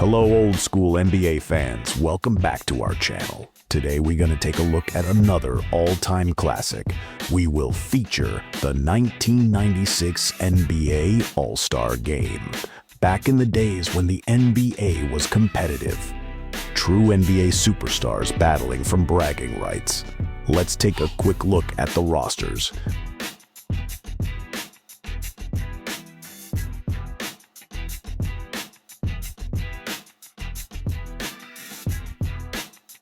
Hello old school NBA fans, welcome back to our channel. Today we're going to take a look at another all-time classic. We will feature the 1996 NBA All-Star Game. Back in the days when the NBA was competitive. True NBA superstars battling from bragging rights. Let's take a quick look at the rosters.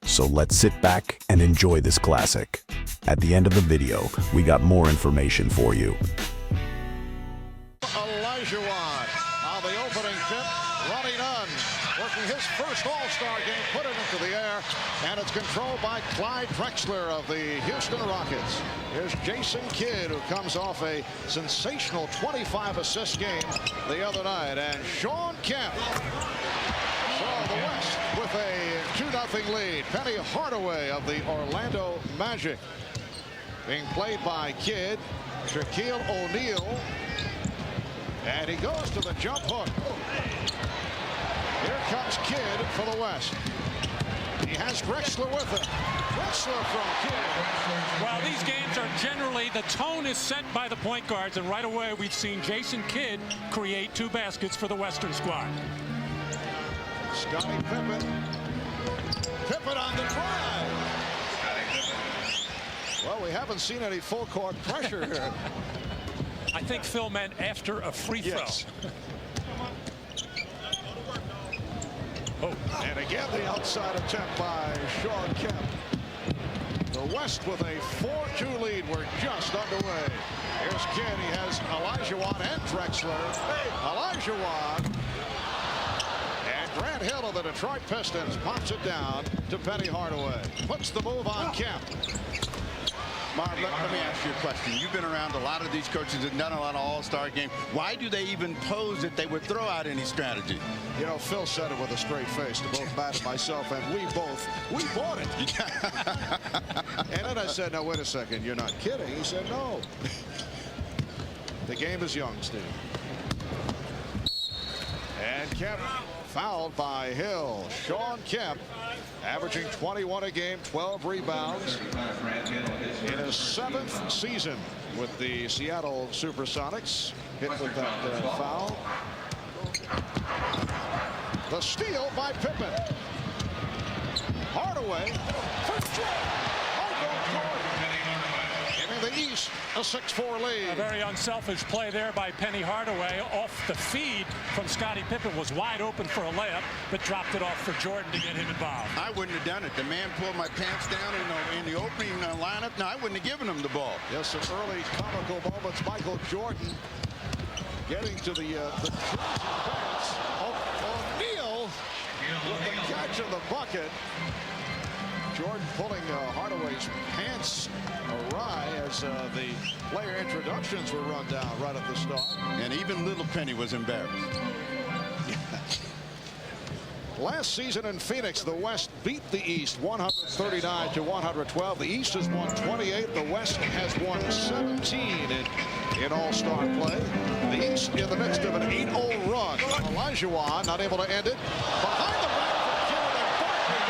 So let's sit back and enjoy this classic. At the end of the video, we got more information for you. Olajuwon on the opening tip, running on, working his first All-Star game, put it into the air, and it's controlled by Clyde Drexler of the Houston Rockets. Here's Jason Kidd, who comes off a sensational 25-assist game the other night, and Shawn Kemp. So the West with a 2-0 lead. Penny Hardaway of the Orlando Magic being played by Kidd, Shaquille O'Neal, and he goes to the jump hook. Here comes Kidd for the West. He has Drexler with him. Drexler from Kidd. Well, these games are generally, the tone is set by the point guards, and right away we've seen Jason Kidd create 2 baskets for the Western squad. Scottie Pippen. Pippen on the drive. Well, we haven't seen any full court pressure here. I think Phil meant after a free throw. Yes. Oh. And again, the outside attempt by Shawn Kemp. The West with a 4-2 lead. We're just underway. Here's Kidd. He has Olajuwon and Drexler. Olajuwon. Grant Hill of the Detroit Pistons pops it down to Penny Hardaway. Puts the move on Kemp. Marv, let me ask you a question. You've been around a lot of these coaches and done a lot of all-star games. Why do they even pose that they would throw out any strategy? You know, Phil said it with a straight face to both Matt and myself, and we bought it. And then I said, no, wait a second, you're not kidding. He said, no. The game is young, Steve. And Kemp fouled by Hill. Shawn Kemp averaging 21 a game, 12 rebounds in his 7th season with the Seattle Supersonics. Hit with that foul. The steal by Pippen. Hardaway for Jordan. Giving the East a 6-4 lead. A very unselfish play there by Penny Hardaway. Off the feed from Scottie Pippen, was wide open for a layup, but dropped it off for Jordan to get him involved. I wouldn't have done it. The man pulled my pants down in the opening lineup. No, I wouldn't have given him the ball. Yes, some early comical moments. Michael Jordan getting to the pants. O'Neal with the catch of the bucket. Jordan pulling Hardaway's pants awry as the player introductions were run down right at the start. And even little Penny was embarrassed. Last season in Phoenix, the West beat the East 139 to 112. The East has won 28. The West has won 17 in All-Star play. The East in the midst of an 8-0 run. Olajuwon not able to end it. Behind the back for Kidd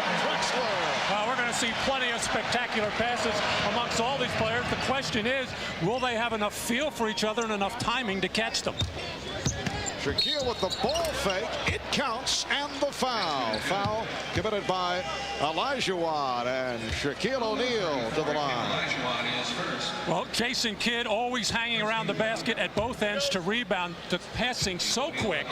and Drexler. Well, we're going to see plenty of spectacular passes amongst all these players. The question is, will they have enough feel for each other and enough timing to catch them? Shaquille with the ball fake. It counts, and the foul. Foul committed by Olajuwon, and Shaquille O'Neal to the line. Well, Jason Kidd always hanging around the basket at both ends to rebound. The passing so quick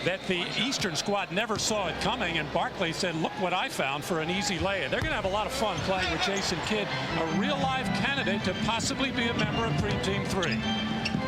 that the Eastern squad never saw it coming, and Barkley said, look what I found for an easy lay. They're going to have a lot of fun playing with Jason Kidd, a real live candidate to possibly be a member of Dream Team 3.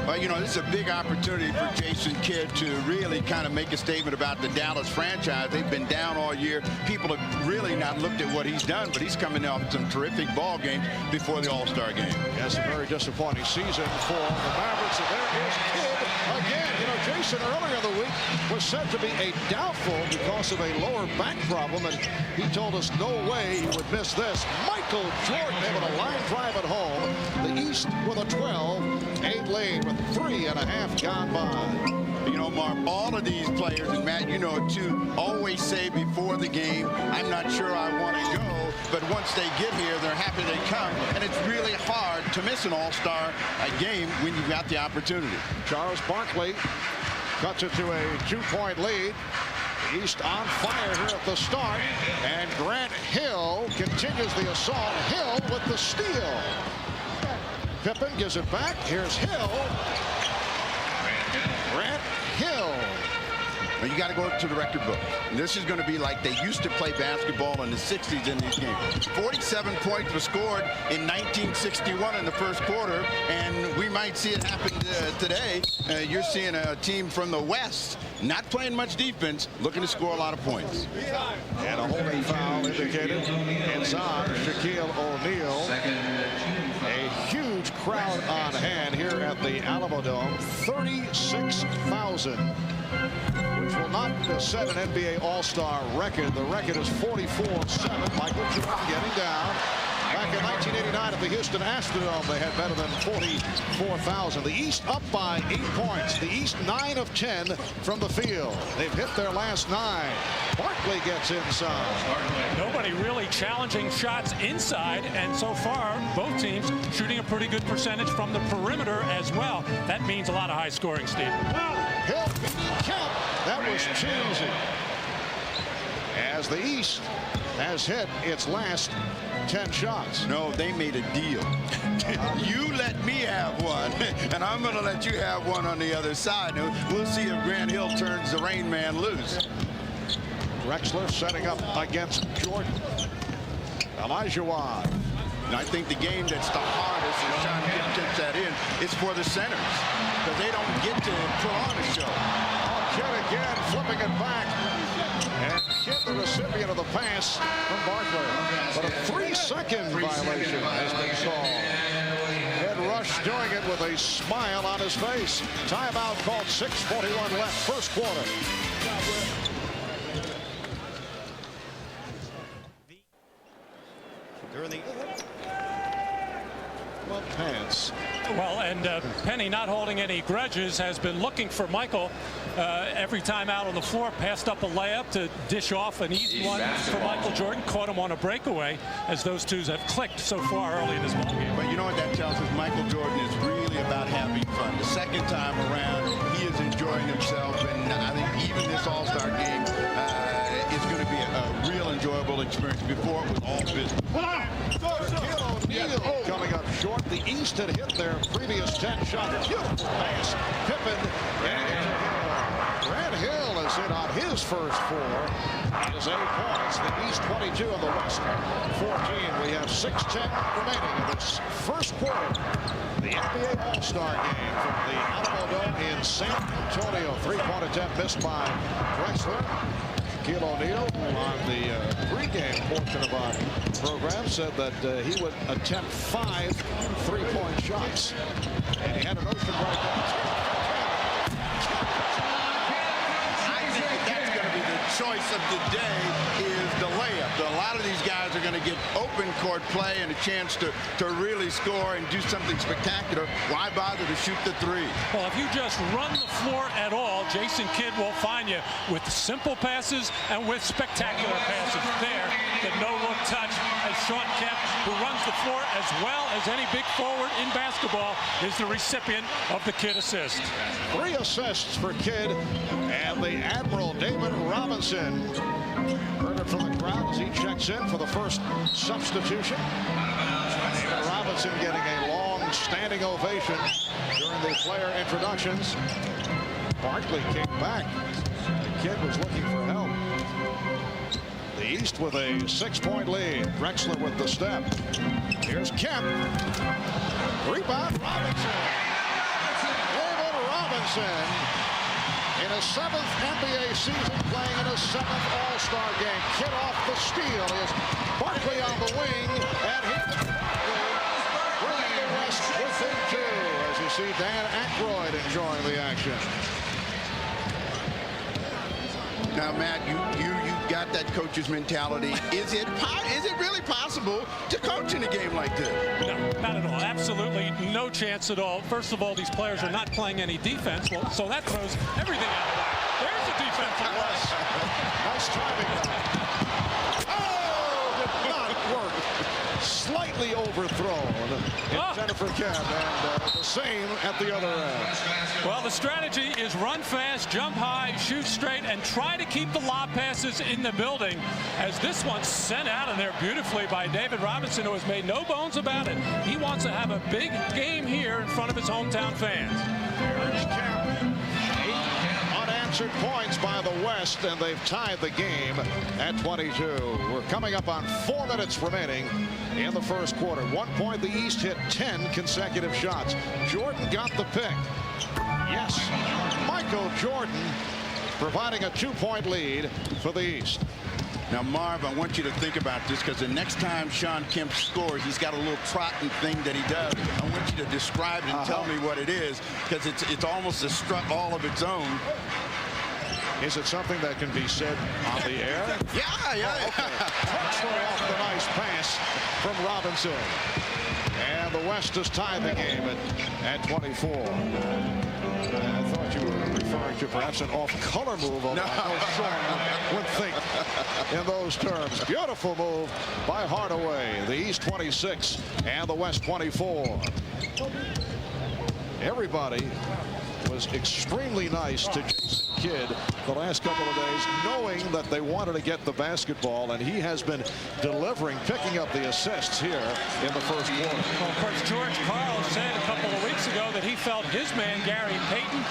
Well, you know, this is a big opportunity for Jason Kidd to really kind of make a statement about the Dallas franchise. They've been down all year. People have really not looked at what he's done, but he's coming off some terrific ball games before the All-Star game. Yes, a very disappointing season for the Mavericks. And there is Kidd again. You know, Jason earlier in the week was said to be a doubtful because of a lower back problem, and he told us no way he would miss this. Michael Jordan able to line drive at home. The East with a 12-8 lead with 3.5 gone by. You know, Mark, all of these players, and Matt, you know it too, always say before the game, I'm not sure I want to go, but once they get here, they're happy they come, and it's really hard to miss an all-star game when you've got the opportunity. Charles Barkley cuts it to a 2-point lead. The East on fire here at the start, and Grant Hill continues the assault. Hill with the steal. Pippen gives it back. Here's Hill. Grant Hill. Now you got to go to the record book. And this is going to be like they used to play basketball in the 60s in these games. 47 points were scored in 1961 in the first quarter, and we might see it happen today. You're seeing a team from the West not playing much defense, looking to score a lot of points. And a holding foul indicated. It's on Shaquille O'Neal. A huge crowd on hand here at the Alamo Dome. 36,000. Which will not set an NBA All-Star record. The record is 44-7. Michael Jordan getting down. Back in 1989 at the Houston Astrodome, they had better than 44,000. The East up by 8 points. The East 9 of 10 from the field. They've hit their last 9. Barkley gets inside. Nobody really challenging shots inside, and so far both teams shooting a pretty good percentage from the perimeter as well. That means a lot of high scoring, Steve. Hill count. That was too easy. As the East has hit its last 10 shots. No, they made a deal. You let me have one, and I'm going to let you have one on the other side. We'll see if Grant Hill turns the Rain Man loose. Drexler setting up against Jordan. Elijah Watt. And I think the game that's the hardest, and Sean gets that in, is for the centers, because they don't get to put on a show. Kidd again, flipping it back. And Kidd, the recipient of the pass from Barkley. But a 3-second violation has been called. Ed Rush doing it with a smile on his face. Timeout called, 6:41 left, first quarter. Pants. Well, and Penny, not holding any grudges, has been looking for Michael every time out on the floor. Passed up a layup to dish off an easy one for Michael Jordan. Caught him on a breakaway, as those two have clicked so far early in this ballgame. But you know what that tells us? Michael Jordan is really about having fun. The second time around, he is enjoying himself, and I think even this All-Star game is going to be a real enjoyable experience. Before it was all business. O'Neal coming up short. The East had hit their previous 10 shots. Beautiful pass. Pippen. Grant Hill is in on his first 4. He has 8 points. The East 22 and the West 14. We have 6:10 remaining in this first quarter. The NBA All-Star game from the Alamo Dome in San Antonio. 3-point attempt missed by Drexler. Shaquille O'Neal on the pregame portion of our program said that he would attempt 5 3-point shots. And he had a notion right there. I think that's going to be the choice of the day is the layup. A lot of these guys are going to get open court play and a chance to really score and do something spectacular. Why bother to shoot the 3? Well, if you just run the floor at all, Jason Kidd will find you with simple passes and with spectacular passes. There, the no-look touch as Sean Kemp, who runs the floor as well as any big forward in basketball, is the recipient of the Kidd assist. 3 assists for Kidd, and the Admiral David Robinson. Heard it from the crowd as he checks in for the first substitution. David Robinson getting a long standing ovation during the player introductions. Barkley came back. The Kidd was looking for help. The East with a 6-point lead. Drexler with the step. Here's Kemp. Rebound, Robinson. David Robinson in his 7th NBA season, playing in his 7th All-Star game. Kidd off the steal. Is Barkley on the wing, and here's Barkley bringing the rest within 2. As you see Dan Aykroyd enjoying the action. Now, Matt, you you've got that coach's mentality. Is it really possible to coach in a game like this? No, not at all. Absolutely no chance at all. First of all, these players are not playing any defense, so that throws everything out of whack. There's the defense for West. Nice timing. Oh, did not work. Slightly overthrown in Jennifer Kemp, and the same at the other end. Well, the strategy is run fast, jump high, shoot straight, and try to keep the lob passes in the building, as this one's sent out of there beautifully by David Robinson, who has made no bones about it. He wants to have a big game here in front of his hometown fans. Here's Kemp. 8 unanswered points by the West, and they've tied the game at 22. We're coming up on 4 minutes remaining in the first quarter. 1 point, the East hit 10 consecutive shots. Jordan got the pick. Yes, Michael Jordan providing a 2-point lead for the East. Now, Marv, I want you to think about this, because the next time Shawn Kemp scores, he's got a little trotting thing that he does. I want you to describe it and tell me what it is, because it's almost a strut all of its own. Is it something that can be said on the air? Yeah. Oh, okay. Drexler off the nice pass from Robinson. And the West has tied the game at 24. I thought you were referring to perhaps an off-color move. No. I would think in those terms. Beautiful move by Hardaway. The East 26 and the West 24. Everybody was extremely nice to Jason Kidd the last couple of days, knowing that they wanted to get the basketball, and he has been delivering, picking up the assists here in the first quarter. Well, of course, George Karl said a couple of weeks ago that he felt his man, Gary Payton,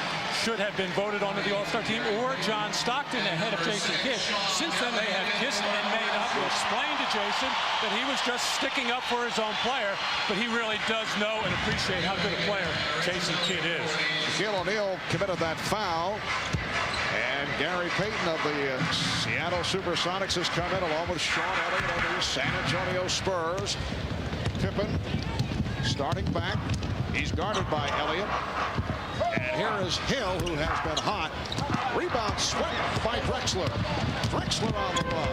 should have been voted onto the All-Star team, or John Stockton ahead of Jason Kidd. Since then, they have kissed and made up. He explained to Jason that he was just sticking up for his own player, but he really does know and appreciate how good a player Jason Kidd is. Shaquille O'Neal committed that foul, and Gary Payton of the Seattle Supersonics has come in along with Sean Elliott of the San Antonio Spurs. Pippen starting back. He's guarded by Elliott. And here is Hill, who has been hot. Rebound swept by Drexler. Drexler on the run.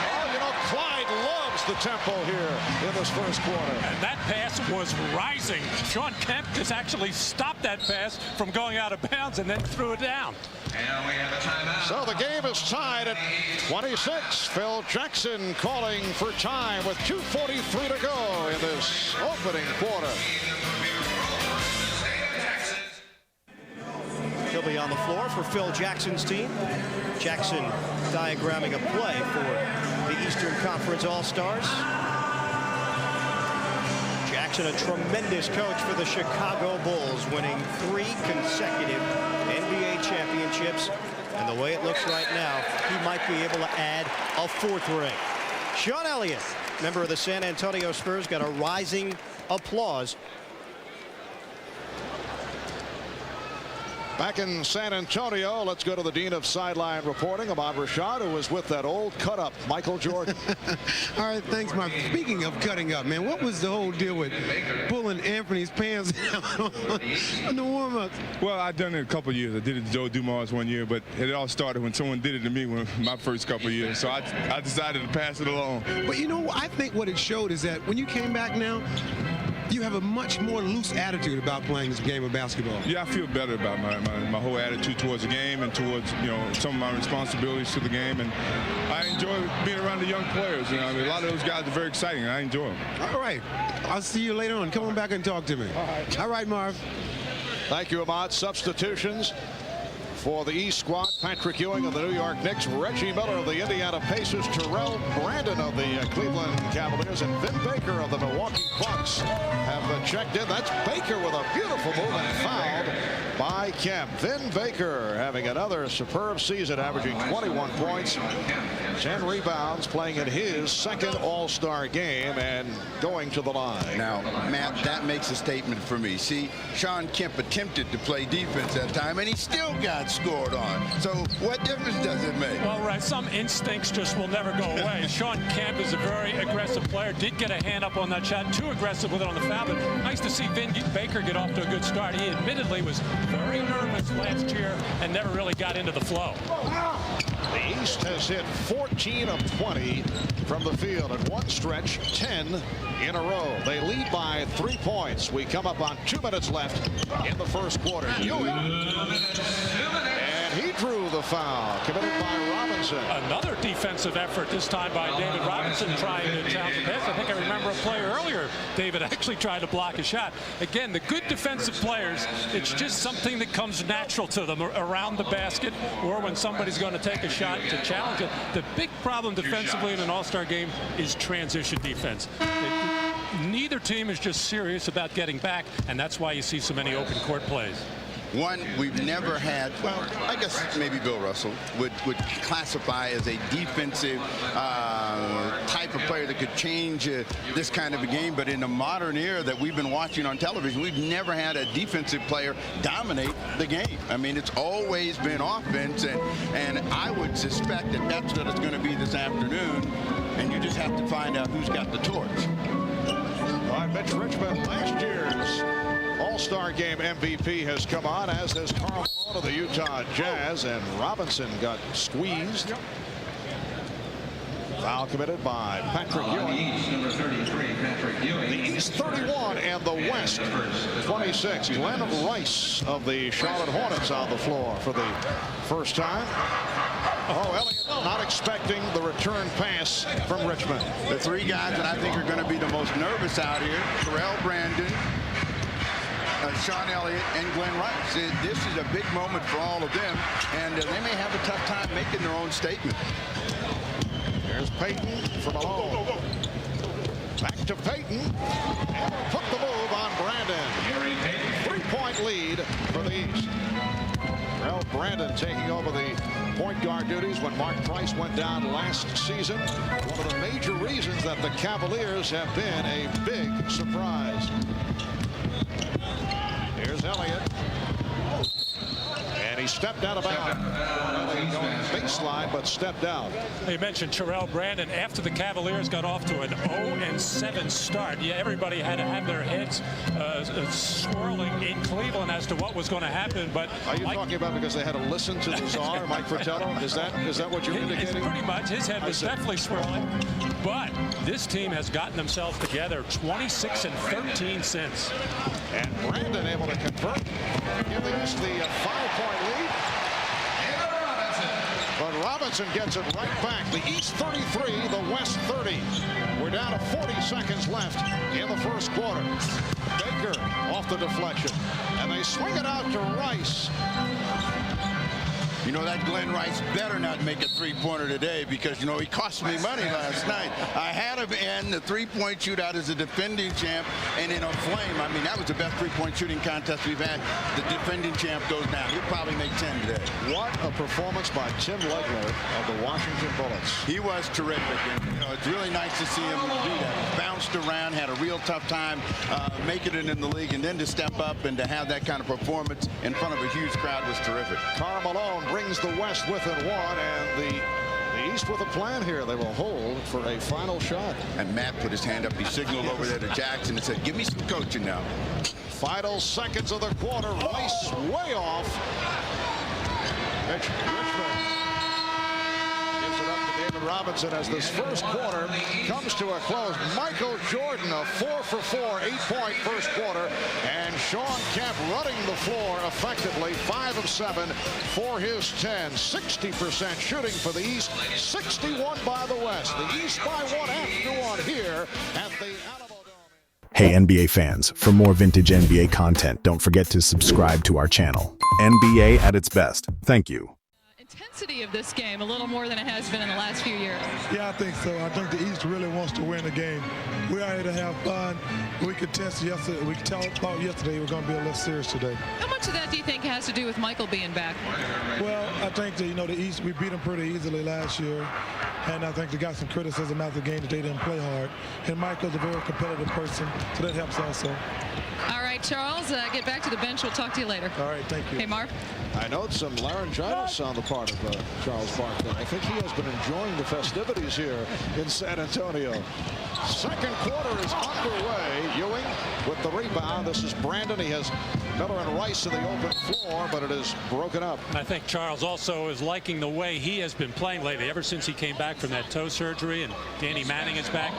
Oh, you know, Clyde loves the tempo here in this first quarter. And that pass was rising. Shawn Kemp just actually stopped that pass from going out of bounds and then threw it down. And we have a timeout. So the game is tied at 26. Phil Jackson calling for time with 2:43 to go in this opening quarter. He'll be on the floor for Phil Jackson's team. Jackson diagramming a play for the Eastern Conference All-Stars. Jackson, a tremendous coach for the Chicago Bulls, winning 3 consecutive NBA championships. And the way it looks right now, he might be able to add a 4th ring. Sean Elliott, member of the San Antonio Spurs, got a rising applause. Back in San Antonio, let's go to the Dean of Sideline Reporting, Ahmad Rashad, who was with that old cut-up, Michael Jordan. All right, thanks, Mark. Speaking of cutting up, man, what was the whole deal with pulling Anthony's pants on the warm-ups? Well, I've done it a couple of years. I did it to Joe Dumars one year, but it all started when someone did it to me when my first couple of years. So I decided to pass it along. But, you know, I think what it showed is that when you came back now, you have a much more loose attitude about playing this game of basketball. Yeah, I feel better about my whole attitude towards the game and towards, you know, some of my responsibilities to the game. And I enjoy being around the young players. You know, I mean, a lot of those guys are very exciting, and I enjoy them. All right. I'll see you later on. Come on back and talk to me. All right, Marv. Thank you, Ahmad. Substitutions for the East squad: Patrick Ewing of the New York Knicks, Reggie Miller of the Indiana Pacers, Terrell Brandon of the Cleveland Cavaliers, and Vin Baker of the Milwaukee Bucks have checked in. That's Baker with a beautiful move and fouled by Kemp. Vin Baker having another superb season, averaging 21 points, 10 rebounds, playing in his second All-Star game and going to the line. Now, Matt, that makes a statement for me. See, Shawn Kemp attempted to play defense that time, and he still got scored on. So what difference does it make? Well, right, some instincts just will never go away. Shawn Kemp is a very aggressive player. Did get a hand up on that shot, too aggressive with it on the foul, but nice to see Vin Baker get off to a good start. He admittedly was very nervous last year and never really got into the flow. The East has hit 14 of 20 from the field at one stretch, 10 in a row. They lead by 3 points. We come up on 2 minutes left in the first quarter. Ewing, and he drew the foul committed by Robinson. Another defensive effort, this time by David Robinson, trying to challenge the pass. I think I remember a play earlier, David actually tried to block a shot. Again, the good defensive players, it's just something that comes natural to them around the basket or when somebody's going to take a shot to challenge it. The big problem defensively in an all-star game is transition defense. Neither team is just serious about getting back, and that's why you see so many open court plays. One we've never had, well, I guess maybe Bill Russell would classify as a defensive type of player that could change this kind of a game. But in the modern era that we've been watching on television, we've never had a defensive player dominate the game. I mean, it's always been offense, and I would suspect that that's what it's going to be this afternoon, and you just have to find out who's got the torch. All right, Mitch Richmond, last year's All-Star Game MVP, has come on, as has Karl Malone of the Utah Jazz, and Robinson got squeezed. Foul committed by Patrick Ewing. Number 33, Patrick Ewing. The East 31 and the West 26. Glenn Rice of the Charlotte Hornets on the floor for the first time. Oh, Elliott not expecting the return pass from Richmond. The 3 guys that I think are going to be the most nervous out here, Terrell Brandon, Sean Elliott, and Glenn Rice. This is a big moment for all of them, and they may have a tough time making their own statement. There's Payton from Malone. Back to Payton, and put the move on Brandon. 3-point lead for the East. Terrell Brandon taking over the point guard duties when Mark Price went down last season. One of the major reasons that the Cavaliers have been a big surprise. Here's Elliott. And he stepped out of bounds. Baseline, but stepped out. You mentioned Terrell Brandon. After the Cavaliers got off to an 0-7 start, yeah, everybody had to have their heads swirling in Cleveland as to what was going to happen. But are you talking about because they had to listen to the czar, Mike Fratello? Is that what you're indicating? Pretty much. His head was definitely swirling. But this team has gotten themselves together, 26-13 since. And Brandon able to convert, giving us the 5-point lead. But Robinson gets it right back. The East 33, the West 30. We're down to 40 seconds left in the first quarter. Baker off the deflection. And they swing it out to Rice. You know, that Glenn Rice better not make a 3-pointer today because, you know, he cost me money last night. I had him in the 3-point shootout as a defending champ and in a flame. I mean, that was the best 3-point shooting contest we've had. The defending champ goes down. He'll probably make 10 today. What a performance by Tim Legler of the Washington Bullets. He was terrific. And, you know, it's really nice to see him do that. He bounced around, had a real tough time making it in the league, and then to step up and to have that kind of performance in front of a huge crowd was terrific. Karl Malone brings the West within 1, and the East with a plan here. They will hold for a final shot. And Matt put his hand up. He signaled over there to Jackson and said, give me some coaching now. Final seconds of the quarter. Rice way off. Richmond gives it up to David Robinson as this first quarter comes to a close. Michael Jordan, a 4-for-4, 8-point first quarter. And Sean Kemp running the floor effectively, 5 of 7 for his 10. 60% shooting for the East, 61 by the West. The East by 1 after 1 here at the Alamo Dome. Hey NBA fans, for more vintage NBA content, don't forget to subscribe to our channel. NBA at its best. Thank you. Intensity of this game a little more than it has been in the last few years. Yeah, I think so. I think the East really wants to win the game. We're out here to have fun. We could test yesterday. We thought yesterday we were going to be a little serious today. How much of that do you think has to do with Michael being back? Well, I think that, you know, the East, we beat them pretty easily last year. And I think they got some criticism after the game that they didn't play hard. And Michael's a very competitive person, so that helps also. All right, Charles, get back to the bench. We'll talk to you later. All right, thank you. Hey, Marv. I note some laryngitis on the part of Charles Barkley. I think he has been enjoying the festivities here in San Antonio. Second quarter is underway. Ewing with the rebound. This is Brandon. He has Miller and Rice in the open floor, but it is broken up. I think Charles also is liking the way he has been playing lately, ever since he came back from that toe surgery, and Danny Manning is back.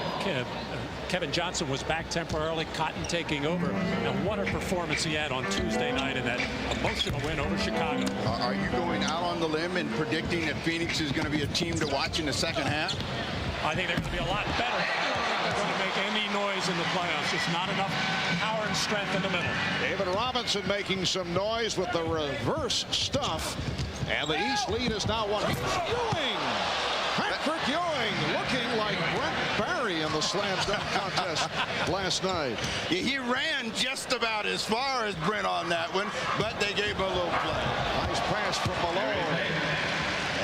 Kevin Johnson was back temporarily, Cotton taking over. And what a performance he had on Tuesday night in that emotional win over Chicago. Are you going out on the limb and predicting that Phoenix is going to be a team to watch in the second half? I think they're going to be a lot better. I don't think they're going to make any noise in the playoffs. Just not enough power and strength in the middle. David Robinson making some noise with the reverse stuff. And the East lead is now one. Ewing! Patrick Ewing looking like Brent Barry in the slam dunk contest last night. Yeah, he ran just about as far as Brent on that one, but they gave him a little play. Nice pass from Malone.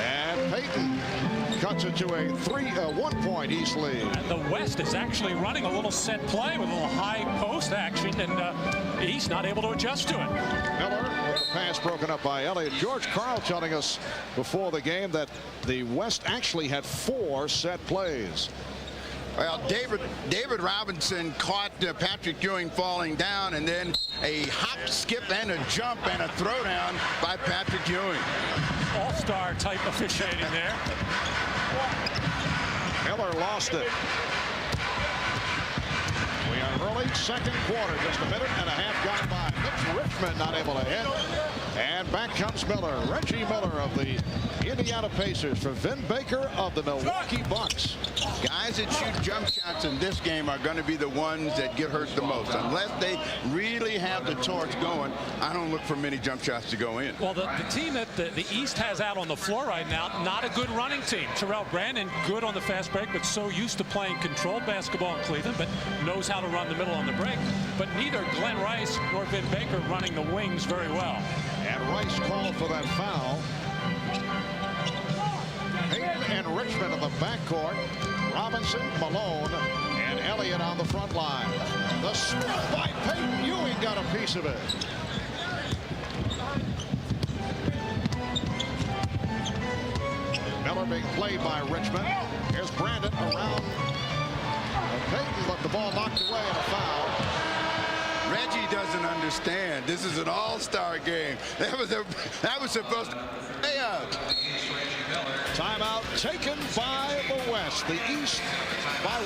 And Payton cuts it to a 1-point East lead. And the West is actually running a little set play with a little high post action, and East not able to adjust to it. Miller with the pass broken up by Elliott. George Karl telling us before the game that the West actually had 4 set plays. Well, David Robinson caught Patrick Ewing falling down, and then a hop, skip, and a jump and a throwdown by Patrick Ewing. All-star type officiating there. Miller lost it. We are early second quarter, just a minute and a half gone by. Mitch Richmond not able to hit. And back comes Miller. Reggie Miller of the Indiana Pacers for Vin Baker of the Milwaukee Bucks. Guys that shoot jump shots in this game are going to be the ones that get hurt the most. Unless they really have the torch going, I don't look for many jump shots to go in. Well, the team that the East has out on the floor right now, not a good running team. Terrell Brandon, good on the fast break, but so used to playing controlled basketball in Cleveland, but knows how to run the middle on the break. But neither Glenn Rice nor Vin Baker running the wings very well. And Rice called for that foul. Payton and Richmond in the backcourt. Robinson, Malone, and Elliott on the front line. The spot by Payton. Ewing got a piece of it. Miller being played by Richmond. Here's Brandon around Payton, but the ball knocked away and a foul. Reggie doesn't understand. This is an all-star game. That was supposed to pay out. Timeout taken by the West. The East by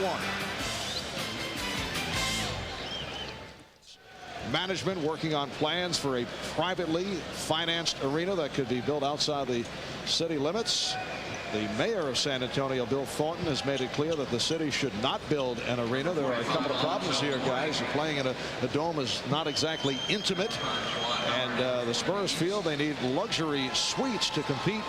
1. Management working on plans for a privately financed arena that could be built outside the city limits. The mayor of San Antonio, Bill Thornton, has made it clear that the city should not build an arena. There are a couple of problems here, guys. Playing in a dome is not exactly intimate. And the Spurs feel they need luxury suites to compete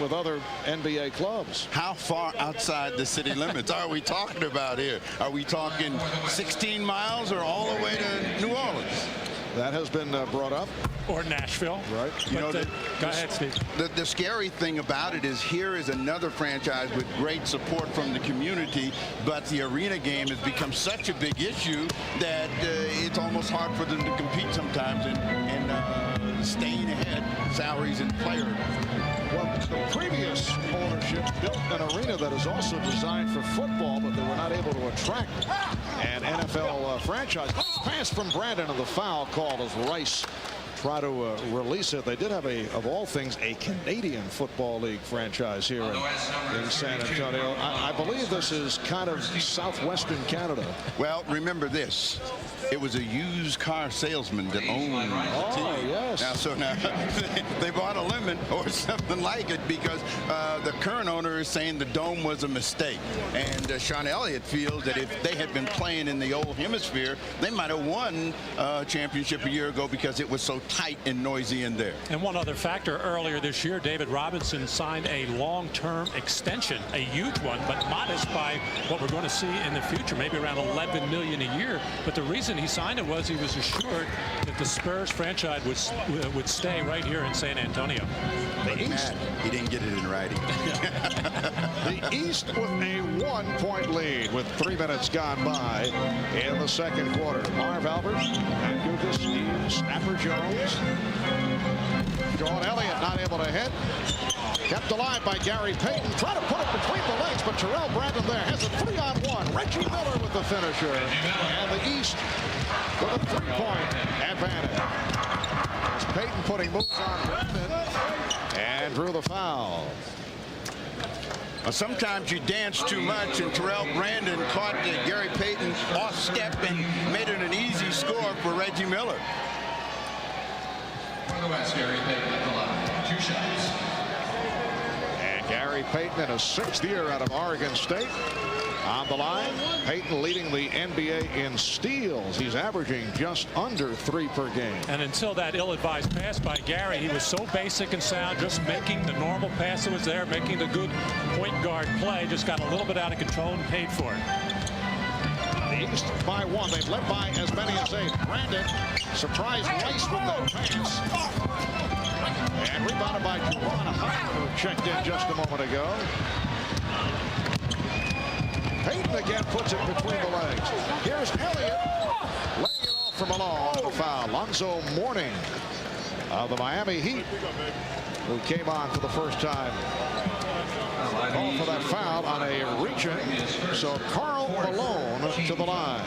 with other NBA clubs. How far outside the city limits are we talking about here? Are we talking 16 miles or all the way to New Orleans? That has been brought up. Or Nashville. Right. You know, go ahead, Steve. The scary thing about it is here is another franchise with great support from the community, but the arena game has become such a big issue that it's almost hard for them to compete sometimes in staying ahead salaries and players. Well, the previous ownership built an arena that is also designed for football, but they were not able to attract an NFL franchise. Nice pass from Brandon, and the foul called as Rice try to release it. They did have of all things, a Canadian Football League franchise here in San Antonio. I believe this is kind of southwestern Canada. Well, remember this. It was a used car salesman that owned the team. Oh, yes. Now they bought a lemon or something like it because the current owner is saying the dome was a mistake. And Sean Elliott feels that if they had been playing in the old hemisphere, they might have won a championship a year ago because it was so tight and noisy in there. And one other factor, earlier this year, David Robinson signed a long-term extension, a huge one, but modest by what we're going to see in the future, maybe around $11 million a year. But the reason he signed it was he was assured that the Spurs franchise would stay right here in San Antonio. The East, he didn't get it in writing. The East with a 1-point lead with 3 minutes gone by in the second quarter. Marv Albert and Gugas, Steve Snapper Jones. Sean Elliott not able to hit. Kept alive by Gary Payton. Trying to put it between the legs, but Terrell Brandon there has a 3-on-1. Reggie Miller with the finisher. And the East with a 3-point advantage. As Payton putting moves on Brandon and drew the foul. Sometimes you dance too much, and Terrell Brandon caught Gary Payton off step and made it an easy score for Reggie Miller. For the West, Gary Payton at the line. 2 shots. And Gary Payton in his 6th year out of Oregon State. On the line, Payton leading the NBA in steals. He's averaging just under 3 per game. And until that ill-advised pass by Gary, he was so basic and sound, just making the normal pass that was there, making the good point guard play. Just got a little bit out of control and paid for it. The East by 1. They've led by as many as 8. Brandon surprised Rice with that pass. And rebounded by Juwan Howard, who checked in just a moment ago. Payton again puts it between the legs. Here's Elliott laying it off from Malone. The foul. Lonzo Mourning of the Miami Heat, who came on for the first time. Called for that foul on a reach-in. So Karl Malone to the line.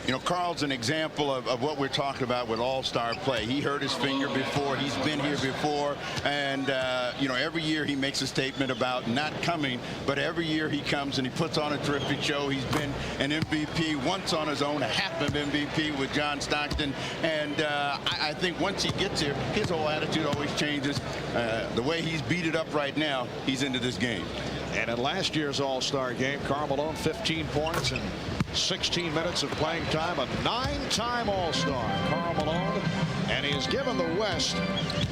You know, Karl's an example of what we're talking about with all-star play. He hurt his finger before. He's been here before. And, you know, every year he makes a statement about not coming. But every year he comes and he puts on a terrific show. He's been an MVP once on his own, a half of MVP with John Stockton. And I think once he gets here, his whole attitude always changes. The way he's beat it up right now, he's into this game. And in last year's all-star game, Karl Malone, 15 points and 16 minutes of playing time, a 9-time All-Star, Karl Malone, and he has given the West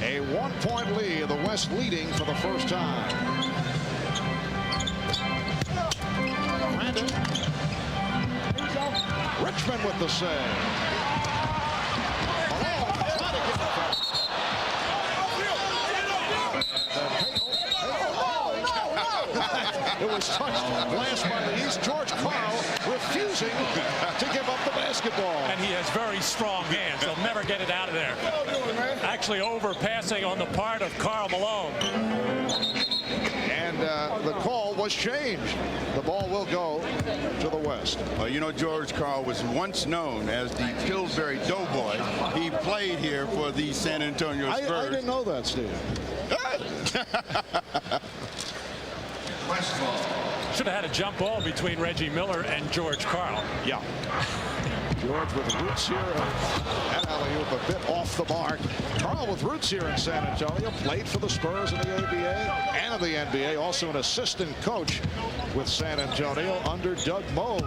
a 1-point lead, the West leading for the first time. Brandon. Richmond with the save. Malone trying to get the foul. It was touched last by the East. George Karl refusing to give up the basketball. And he has very strong hands. He'll never get it out of there. Actually overpassing on the part of Karl Malone. And the call was changed. The ball will go to the West. Well, you know, George Karl was once known as the Pillsbury Doughboy. He played here for the San Antonio Spurs. I didn't know that, Steve. Should have had a jump ball between Reggie Miller and George Karl. Yeah. George with roots here and alley-oop a bit off the mark. Karl with roots here in San Antonio, played for the Spurs in the ABA and in the NBA, also an assistant coach with San Antonio under Doug Moe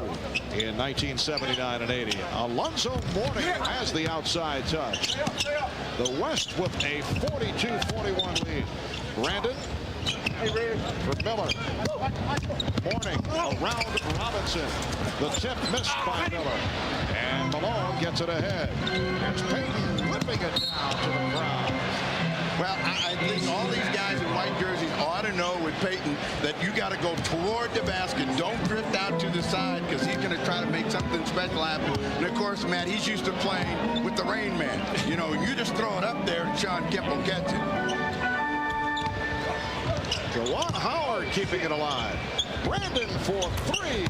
in 1979 and 80. Alonzo Mourning has the outside touch. The West with a 42-41 lead. Brandon for Miller. Mourning around Robinson. The tip missed by Miller. And Malone gets it ahead. Here's Payton whipping it down to the crowd. Well, I think all these guys in white jerseys ought to know with Payton that you got to go toward the basket. Don't drift out to the side because he's going to try to make something special happen. And, of course, Matt, he's used to playing with the Rain Man. You know, you just throw it up there and Sean Kemp will catch it. Juwan Howard keeping it alive. Brandon for 3.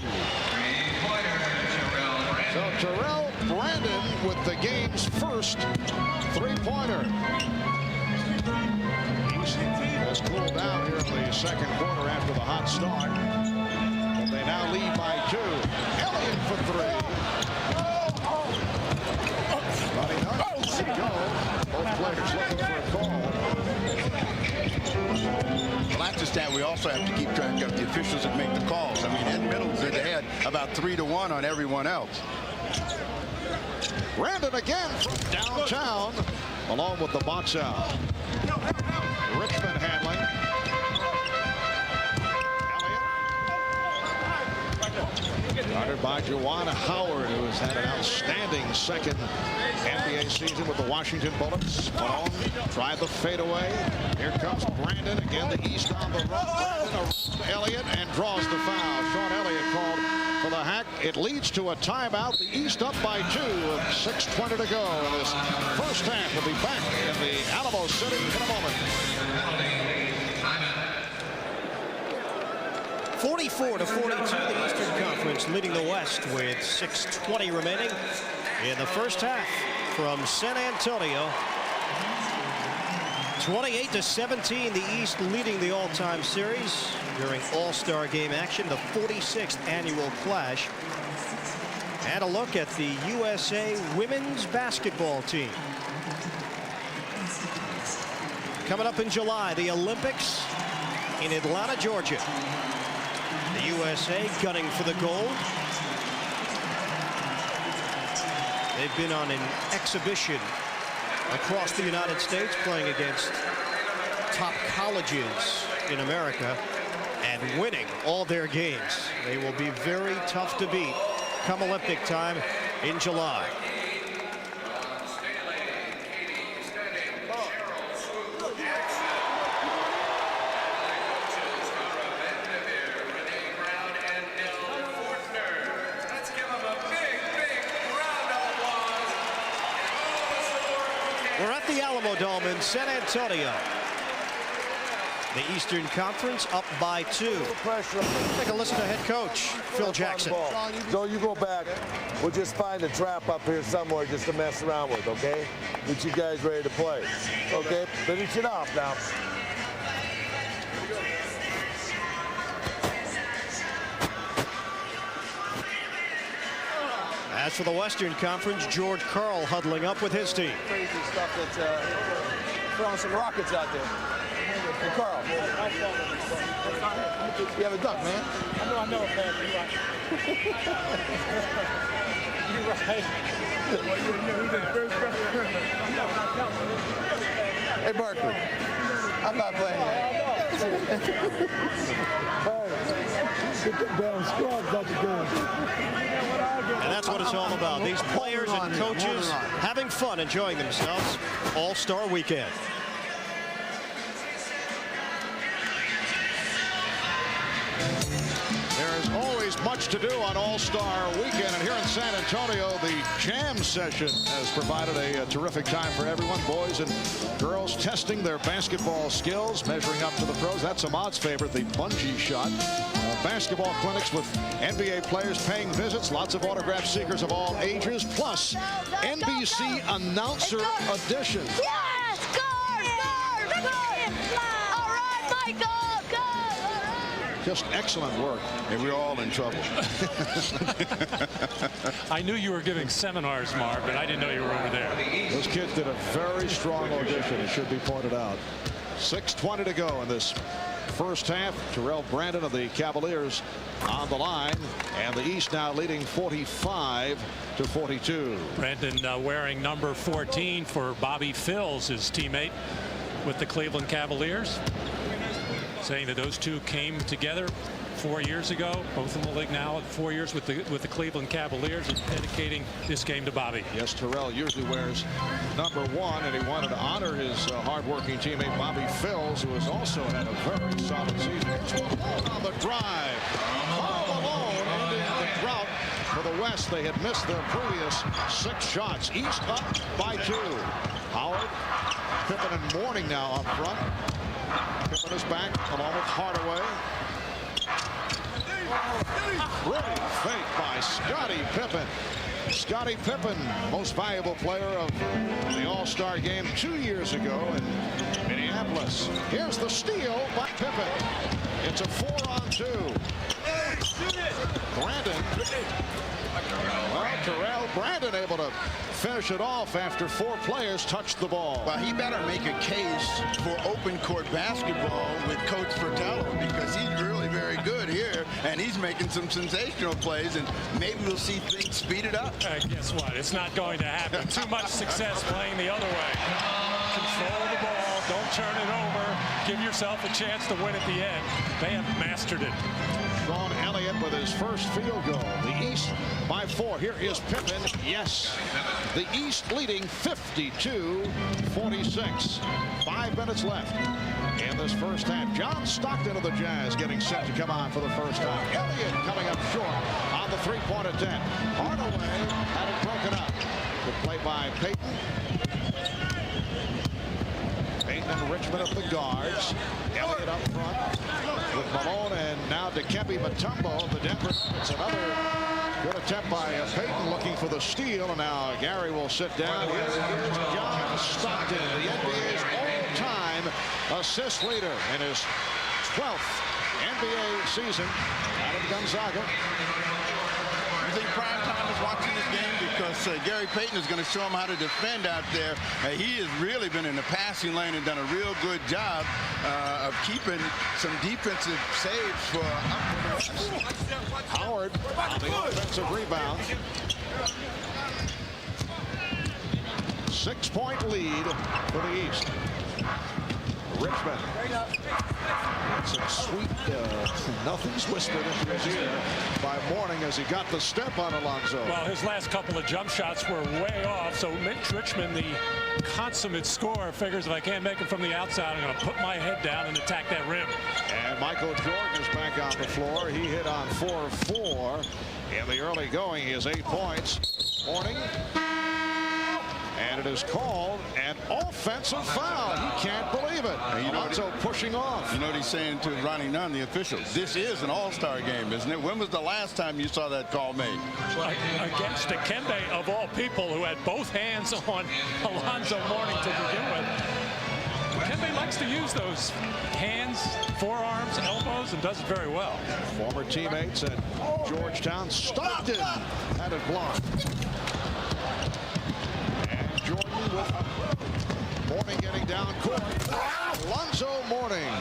So Terrell Brandon with the game's first 3-pointer. East has cooled down here in the second quarter after the hot start. But they now lead by 2. Elliott for 3. Running up. There you go. Both players looking for a call. Well, that's a stat we also have to keep track of, the officials that make the calls. I mean, Ed Middleton's ahead about 3-1 on everyone else. Brandon again from downtown, along with the box out. Richmond handling. Elliott. Guarded joined by Juwan Howard, who has had an outstanding second NBA season with the Washington Bullets. Malone tried the fadeaway. Here comes Brandon. Again, the East on the run. Brandon around to Elliott and draws the foul. Sean Elliott called for the hack. It leads to a timeout. The East up by 2 with 6:20 to go in this first half. We'll be back in the Alamo City in a moment. 44-42, the Eastern Conference leading the West with 6:20 remaining in the first half from San Antonio. 28-17, the East leading the all-time series during All-Star Game action, the 46th annual clash. And a look at the USA women's basketball team. Coming up in July, the Olympics in Atlanta, Georgia. The USA gunning for the gold. They've been on an exhibition across the United States, playing against top colleges in America and winning all their games. They will be very tough to beat come Olympic time in July. We're at the Alamo Dome in San Antonio. The Eastern Conference up by 2. Take a listen to head coach Phil Jackson. So you go back. We'll just find a trap up here somewhere just to mess around with, okay? Get you guys ready to play. Okay? Finish it off now. As for the Western Conference, George Karl huddling up with his team. Crazy stuff that's throwing some rockets out there. Hey, Carl. You have a duck, man. I know, man. You're right. You're right. Hey, Barkley. I'm not playing that. Get the damn squad out the game. And that's what it's all about. These players and coaches having fun, enjoying themselves. All-Star weekend. There is always much to do on All-Star Weekend, and here in San Antonio, the jam session has provided a terrific time for everyone. Boys and girls testing their basketball skills, measuring up to the pros. That's Ahmad's favorite, the bungee shot. Basketball clinics with NBA players paying visits, lots of autograph seekers of all ages, plus NBC announcer editions. Yes! Guard! All right, Michael! Go! Just excellent work, and we're all in trouble. I knew you were giving seminars, Marv, but I didn't know you were over there. Those kids did a very strong audition, it should be pointed out. 6:20 to go in this first half. Terrell Brandon of the Cavaliers on the line, and the East now leading 45-42. Brandon wearing number 14 for Bobby Phills, his teammate with the Cleveland Cavaliers, saying that those two came together 4 years ago, both in the league now, 4 years with the Cleveland Cavaliers, and dedicating this game to Bobby. Yes, Terrell usually wears number 1, and he wanted to honor his hardworking teammate Bobby Phills, who has also had a very solid season. On the drive, all alone ending the drought for the West. They had missed their previous 6 shots. East up by 2. Howard, Pippen and Mourning now up front. Pippen is back along with Hardaway. Great fake by Scottie Pippen. Scottie Pippen, most valuable player of the All-Star game 2 years ago in Minneapolis. Here's the steal by Pippen. It's a 4-on-2. Brandon. Well, Terrell Brandon able to finish it off after 4 players touched the ball. Well, he better make a case for open court basketball with Coach Fratello, because he's really very good here, and he's making some sensational plays, and maybe we'll see things speeded up. Guess what? It's not going to happen. Too much success playing the other way. Control the ball. Don't turn it over. Give yourself a chance to win at the end. They have mastered it. Sean Elliott with his first field goal. The East by 4. Here is Pippen. Yes. The East leading 52-46. 5 minutes left in this first half. John Stockton of the Jazz getting set to come on for the first time. Elliott coming up short on the three-point attempt. Hardaway had it broken up. Good play by Payton. Payton and Richmond at the guards. Elliott up front with Malone, and now Dikembe Mutombo of the Denver Nuggets. Another good attempt by Payton looking for the steal, and now Gary will sit down. Here's John Stockton, the NBA's all-time assist leader in his 12th NBA season out of Gonzaga. I think prime time is watching this game because Gary Payton is going to show him how to defend out there. He has really been in the passing lane and done a real good job of keeping some defensive saves for Howard on the offensive rebound. 6-point lead for the East. Richmond. Some sweet, nothing's whispered into his ear by Mourning as he got the step on Alonzo. Well, his last couple of jump shots were way off, so Mitch Richmond, the consummate scorer, figures if I can't make it from the outside, I'm going to put my head down and attack that rim. And Michael Jordan is back on the floor. He hit on 4 of 4 in the early going. He has 8 points. Mourning. And it is called an offensive foul. He can't believe it. Alonzo pushing off. You know what he's saying to Ronnie Nunn, the official? This is an all-star game, isn't it? When was the last time you saw that call made? Well, against Dikembe, of all people, who had both hands on Alonzo Mourning to begin with. Dikembe likes to use those hands, forearms, elbows, and does it very well. Former teammates at Georgetown. Stockton had it blocked. Jordan with Mourning getting down court. Alonzo Mourning.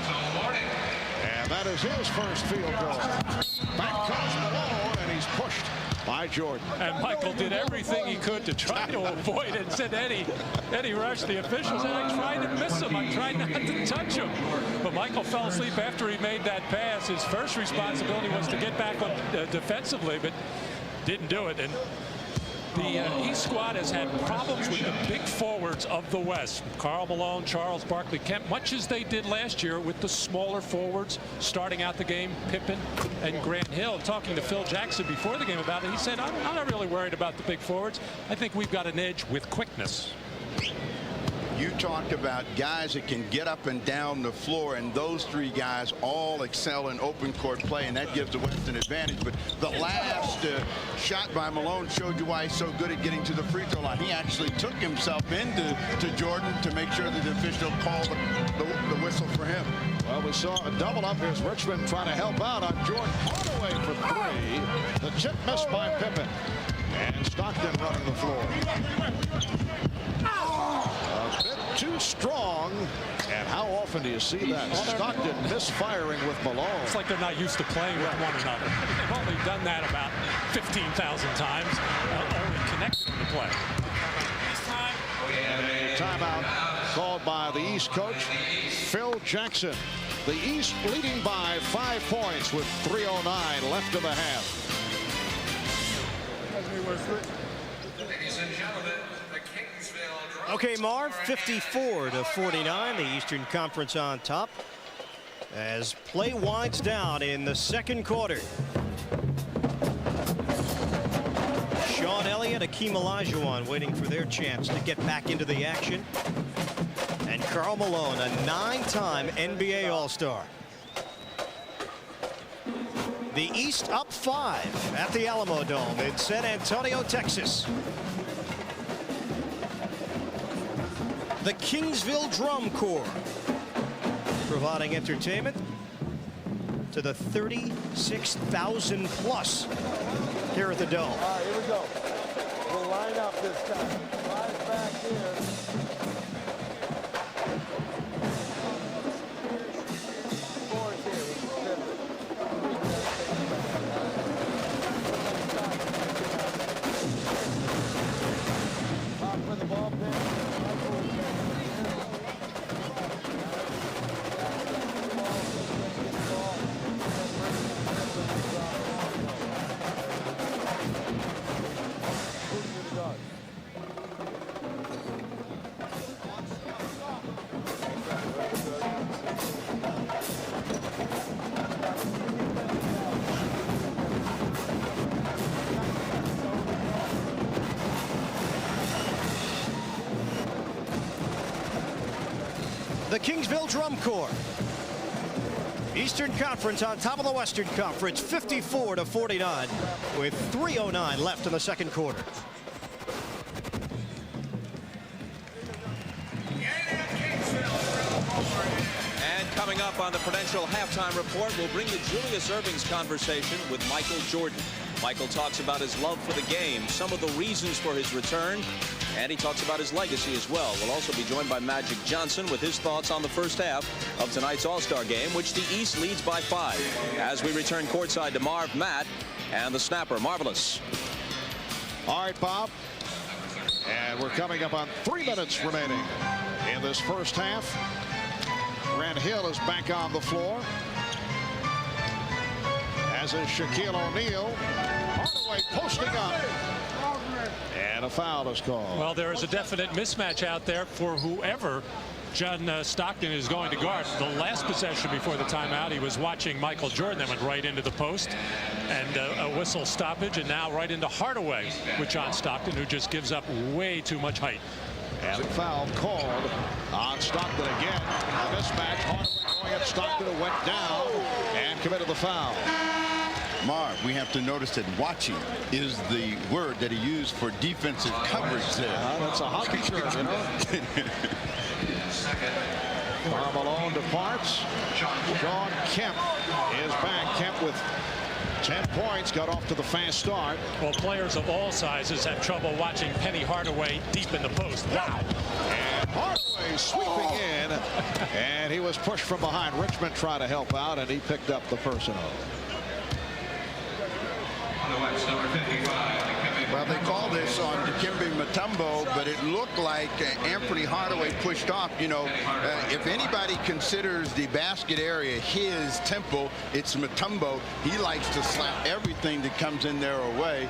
And that is his first field goal. Back comes Malone, and he's pushed by Jordan. And Michael did everything he could to try to avoid it. Said Eddie Rush, the official, said, I tried to miss him. I tried not to touch him. But Michael fell asleep after he made that pass. His first responsibility was to get back up defensively, but didn't do it. And the East squad has had problems with the big forwards of the West. Karl Malone, Charles Barkley, Kemp, much as they did last year with the smaller forwards starting out the game, Pippen and Grant Hill. Talking to Phil Jackson before the game about it, he said, I'm not really worried about the big forwards. I think we've got an edge with quickness. You talked about guys that can get up and down the floor, and those 3 guys all excel in open court play, and that gives the West an advantage. But the last shot by Malone showed you why he's so good at getting to the free throw line. He actually took himself into Jordan to make sure that the official called the whistle for him. Well, we saw a double up. Here's Richmond trying to help out on Jordan. Hardaway for 3. The chip missed by Pippen. And Stockton running the floor. A bit too strong. And how often do you see that? Stockton misfiring with Malone. It's like they're not used to playing with one another. They've only done that about 15,000 times, only connected in the play. And a timeout called by the East coach, Phil Jackson. The East leading by 5 points with 3:09 left in the half. Okay, Marv, 54-49, the Eastern Conference on top as play winds down in the second quarter. Sean Elliott, Akeem Olajuwon waiting for their chance to get back into the action. And Karl Malone, a 9-time NBA All-Star. The East up 5 at the Alamo Dome in San Antonio, Texas. The Kingsville Drum Corps providing entertainment to the 36,000 plus here at the Dome. All right, here we go. We'll line up this time. 5 back here. 4's here. Top for the ball pin. the Kingsville Drum Corps. Eastern Conference on top of the Western Conference, 54-49, with 3:09 left in the second quarter. And coming up on the Prudential Halftime Report, we'll bring you Julius Erving's conversation with Michael Jordan. Michael talks about his love for the game, some of the reasons for his return, and he talks about his legacy as well. We'll also be joined by Magic Johnson with his thoughts on the first half of tonight's All-Star game, which the East leads by 5. As we return courtside to Marv, Matt, and the snapper, Marvelous. All right, Bob. And we're coming up on 3 minutes remaining in this first half. Grant Hill is back on the floor, as is Shaquille O'Neal. Hardaway posting up. And a foul is called. Well, there is a definite mismatch out there for whoever John Stockton is going to guard. The last possession before the timeout, he was watching Michael Jordan that went right into the post, and a whistle stoppage, and now right into Hardaway with John Stockton, who just gives up way too much height. And the foul called on Stockton again. A mismatch. Hardaway going at Stockton, who went down and committed the foul. Marv, we have to notice that watching is the word that he used for defensive coverage there. That's a hockey term, you know. Karl Malone departs. John Kemp is back. Kemp with 10 points, got off to the fast start. Well, players of all sizes have trouble watching Penny Hardaway deep in the post. Wow. And Hardaway sweeping in, and he was pushed from behind. Richmond tried to help out, and he picked up the personal. Well, they call this on Dikembe Mutombo, but it looked like Anthony Hardaway pushed off. You know, if anybody considers the basket area his temple, it's Mutombo. He likes to slap everything that comes in there away.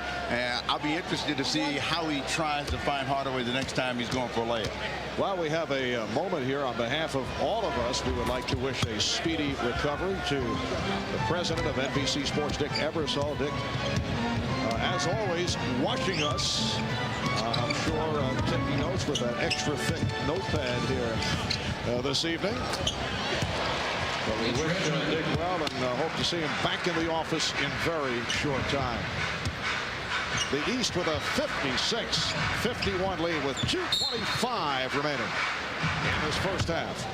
I'll be interested to see how he tries to find Hardaway the next time he's going for a layup. Well, we have a moment here on behalf of all of us. We would like to wish a speedy recovery to the president of NBC Sports, Dick Ebersol. Dick, as always, watching us. I'm sure taking notes with that extra thick notepad here this evening. But we wish Dick well and hope to see him back in the office in very short time. The East with a 56-51 lead with 2:25 remaining in this first half.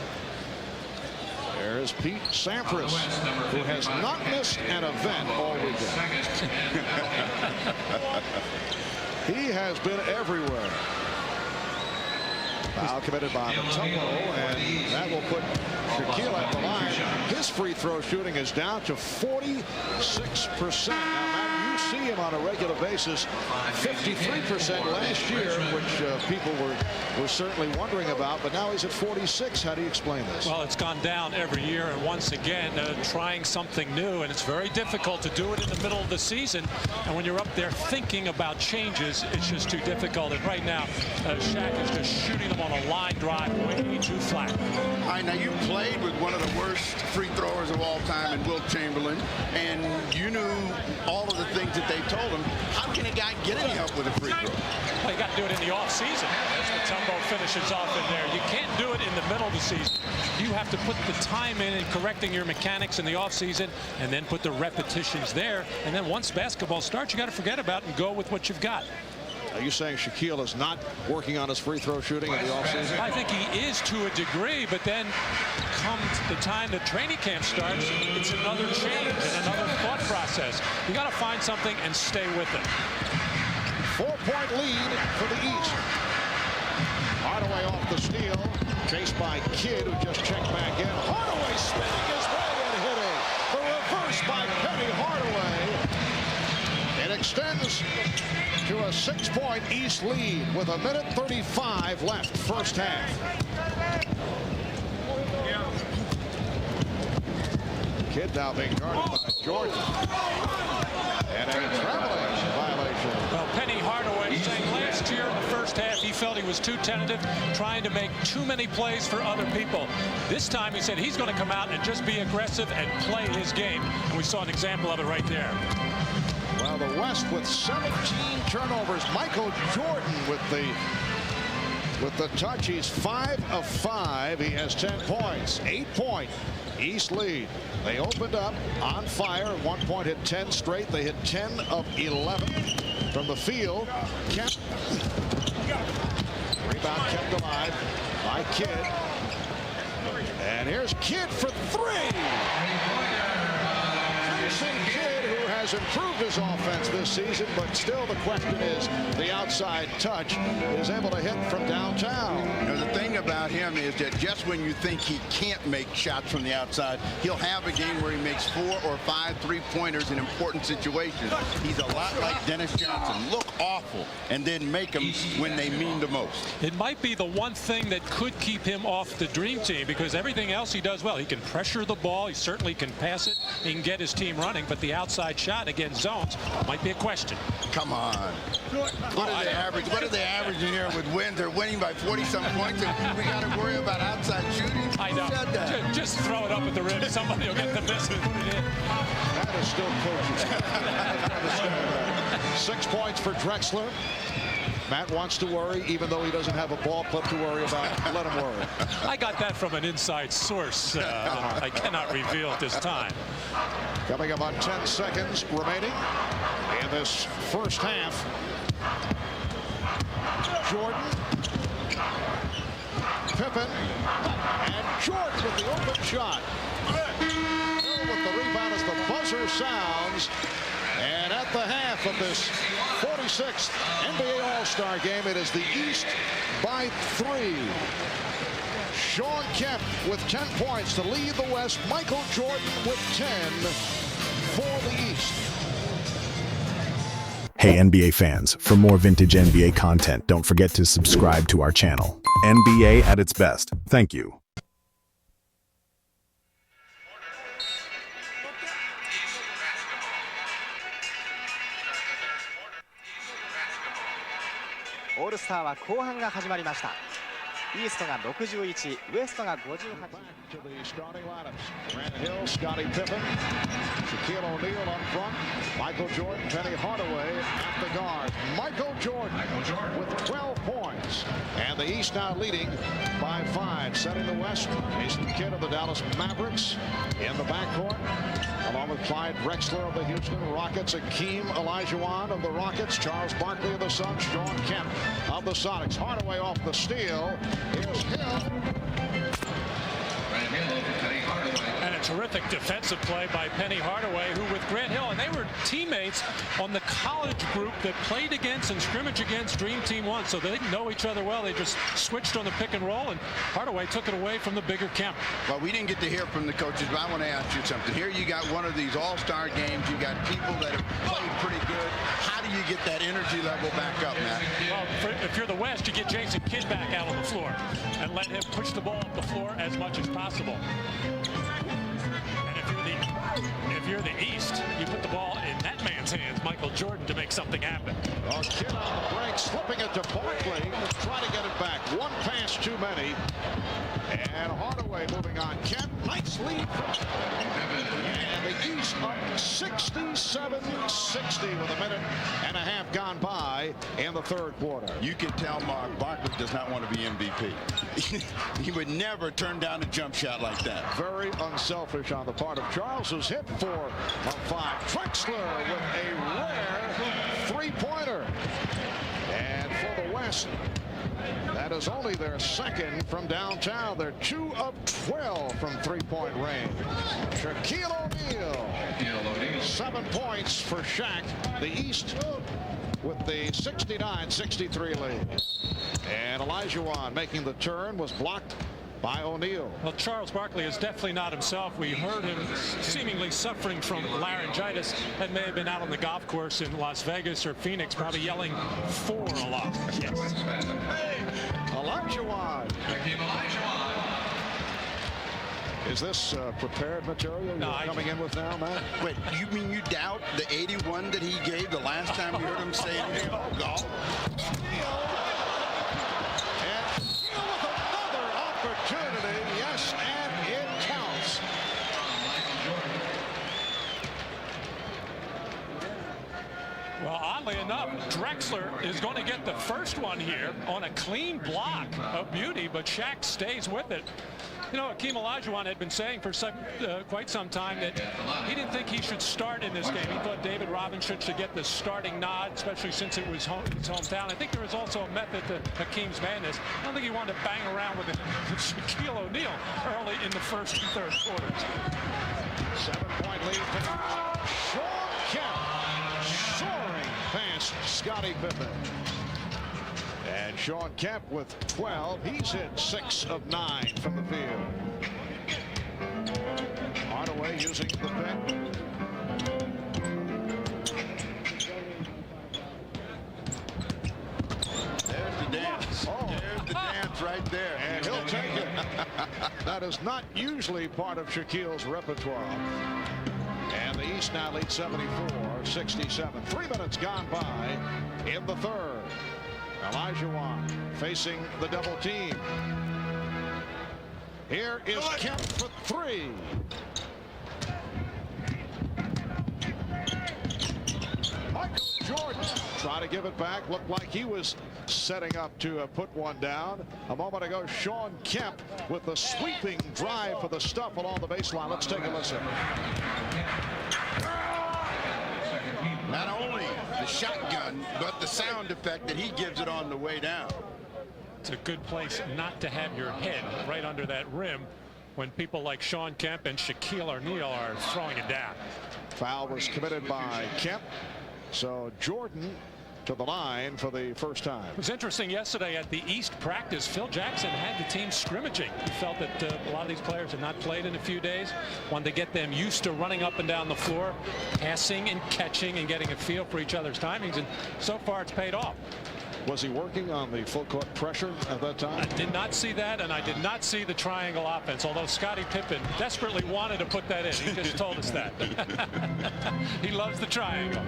There's Pete Sampras, who has not missed an event all weekend. He has been everywhere. Foul committed by Mutombo, and that will put Shaquille at the line. His free throw shooting is down to 46%. Now, Matt, you see him on a regular basis, 53% last year, which people were certainly wondering about, but now he's at 46. How do you explain this? Well, it's gone down every year, and once again, trying something new, and it's very difficult to do it in the middle of the season. And when you're up there thinking about changes, it's just too difficult. And right now, Shaq is just shooting them on a line drive way too flat. All right, now you played with one of the worst free throwers of all time in Wilt Chamberlain, and you knew all of the things that they told him. How can a guy get any help with a free throw? Well, you got to do it in the offseason. As Mutombo finishes off in there. You can't do it in the middle of the season. You have to put the time in correcting your mechanics in the offseason, and then put the repetitions there. And then once basketball starts, you got to forget about it and go with what you've got. Are you saying Shaquille is not working on his free throw shooting in the offseason? I think he is to a degree, but then come the time the training camp starts, it's another change and another thought process. You got to find something and stay with it. 4-point lead for the East. Hardaway off the steal, chased by Kidd, who just checked back in. Hardaway spinning his way and hitting. The reverse by Penny Hardaway. It extends to a 6-point East lead with 1:35 left first half. Kidd now being guarded by Jordan. And a traveling violation. Well, Penny Hardaway saying last year in the first half he felt he was too tentative, trying to make too many plays for other people. This time he said he's going to come out and just be aggressive and play his game. And we saw an example of it right there. Well, the West with 17 turnovers. Michael Jordan with the with the touch. He's 5 of 5. He has 10 points. 8-point East lead. They opened up on fire. At one point hit 10 straight. They hit 10 of 11 from the field. Rebound kept alive by Kidd. And here's Kidd for 3. Jason Kidd, who has improved his offense this season, but still the question is the outside touch, is able to hit from downtown. You know, the thing about him is that just when you think he can't make shots from the outside, he'll have a game where he makes 4 or 5 3-pointers in important situations. He's a lot like Dennis Johnson. Look awful and then make them when they mean the most. It might be the one thing that could keep him off the dream team, because everything else he does well. He can pressure the ball. He certainly can pass it. He can get his team running, but the outside shot against zones might be a question. Come on. What are they average? What are they averaging here with wins? They're winning by 40-some points, and we got to worry about outside shooting. I know. Just throw it up at the rim. Somebody will get the miss and put it in. That is still coaching. 6 points for Drexler. Matt wants to worry, even though he doesn't have a ball clip to worry about. Let him worry. I got that from an inside source. I cannot reveal at this time. Coming up on 10 seconds remaining in this first half. Jordan, Pippen, and Jordan with the open shot. Hill with the rebound as the buzzer sounds. And at the half of this 46th NBA All-Star game, it is the East by 3. Sean Kemp with 10 points to lead the West. Michael Jordan with 10 for the East. Hey NBA fans, for more vintage NBA content, don't forget to subscribe to our channel. NBA at its best. Thank you. All Star は後半が始まりました。イーストが61、ウエストが58。To the starting lineups. Grant Hill, Scottie Pippen, Shaquille O'Neal up front, Michael Jordan, Penny Hardaway at the guard. Michael Jordan with 12 points. And the East now leading by 5. Setting the West, Jason Kidd of the Dallas Mavericks in the backcourt, along with Clyde Drexler of the Houston Rockets, Akeem Olajuwon of the Rockets, Charles Barkley of the Suns, Sean Kemp of the Sonics. Hardaway off the steal. Here's Hill. And a terrific defensive play by Penny Hardaway, who with Grant Hill, and they were teammates on the college group that played against and scrimmaged against Dream Team 1, so they didn't know each other well. They just switched on the pick and roll, and Hardaway took it away from the bigger Kemp. Well, we didn't get to hear from the coaches, but I want to ask you something. Here you got one of these all-star games. You got people that have played pretty good. How do you get that energy level back up, Matt? Well, if you're the West, you get Jason Kidd back out on the floor and let him push the ball up the floor as much as possible. And if you're the East, you put the ball in that man's hands, Michael Jordan, to make something happen. Oh, Kidd on the break, slipping it to Barkley. Try to get it back. One pass too many. And Hardaway moving on. Kemp, nice lead. And the East up 67-60 with a minute and a half gone by in the third quarter. You can tell Mark Barkley does not want to be MVP. He would never turn down a jump shot like that. Very unselfish on the part of Charles, who's hit 4 of 5. Drexler with a rare three-pointer. And for the West, that is only their second from downtown. They're 2 of 12 from three-point range. Shaquille O'Neal, 7 points for Shaq. The East with the 69-63 lead. And Olajuwon making the turn was blocked by O'Neal. Well, Charles Barkley is definitely not himself. We heard him seemingly suffering from laryngitis and may have been out on the golf course in Las Vegas or Phoenix, probably yelling 4 a lot. Yes. Hey, Olajuwon. Is this prepared material you're coming in with now, Matt? Wait, you mean you doubt the 81 that he gave the last time we heard him say golf? Opportunity, yes, and it counts. Well, oddly ironically enough, Drexler is going to get the first one here on a clean block of beauty, but Shaq stays with it. You know, Hakeem Olajuwon had been saying for quite some time that he didn't think he should start in this game. He thought David Robinson should get the starting nod, especially since it was his hometown. I think there was also a method to Hakeem's madness. I don't think he wanted to bang around with Shaquille O'Neal early in the first and third quarters. 7-point lead for Sean Kemp, soaring past Scottie Pippen. And Sean Kemp with 12. He's hit 6 of 9 from the field. Hardaway using the pick. There's the dance. There's the dance right there. And he'll take it. That is not usually part of Shaquille's repertoire. And the East now leads 74-67. 3 minutes gone by in the third. Olajuwon facing the double team. Here is Kemp for 3. Michael Jordan try to give it back. Looked like he was setting up to put one down. A moment ago, Sean Kemp with the sweeping drive for the stuff along the baseline. Let's take a listen. Not only the shotgun, but the sound effect that he gives it on the way down. It's a good place not to have your head right under that rim when people like Sean Kemp and Shaquille O'Neal are throwing it down. Foul was committed by Kemp. So Jordan to the line for the first time. It was interesting yesterday at the East practice. Phil Jackson had the team scrimmaging. He felt that a lot of these players had not played in a few days. Wanted to get them used to running up and down the floor, passing and catching and getting a feel for each other's timings. And so far it's paid off. Was he working on the full court pressure at that time? I did not see that, and I did not see the triangle offense, although Scottie Pippen desperately wanted to put that in. He just told us that. He loves the triangle.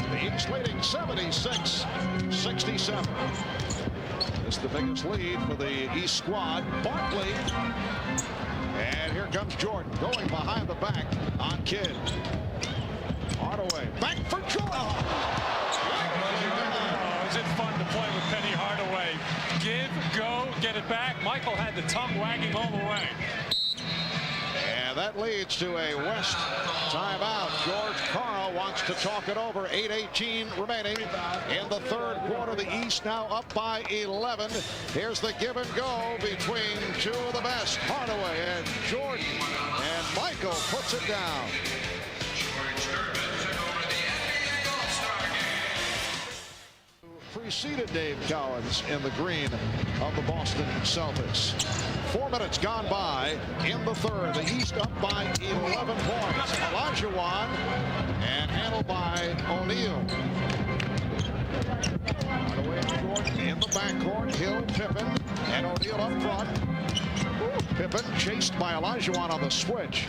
The East leading 76-67. It's the biggest lead for the East squad. Barkley. And here comes Jordan going behind the back on Kidd. Hardaway back for Jordan. Oh, is it fun to play with Penny Hardaway? Give, go, get it back. Michael had the tongue wagging all the way. And that leads to a West timeout. George Karl wants to talk it over. 8:18 remaining in the third quarter. The East now up by 11. Here's the give and go between two of the best, Hardaway and Jordan. And Michael puts it down. Preceded Dave Cowens in the green of the Boston Celtics. 4 minutes gone by in the third. The East up by 11 points. Olajuwon and handled by O'Neal. Hardaway and Jordan in the backcourt. Hill, Pippen, and O'Neal up front. Pippen chased by Olajuwon on the switch.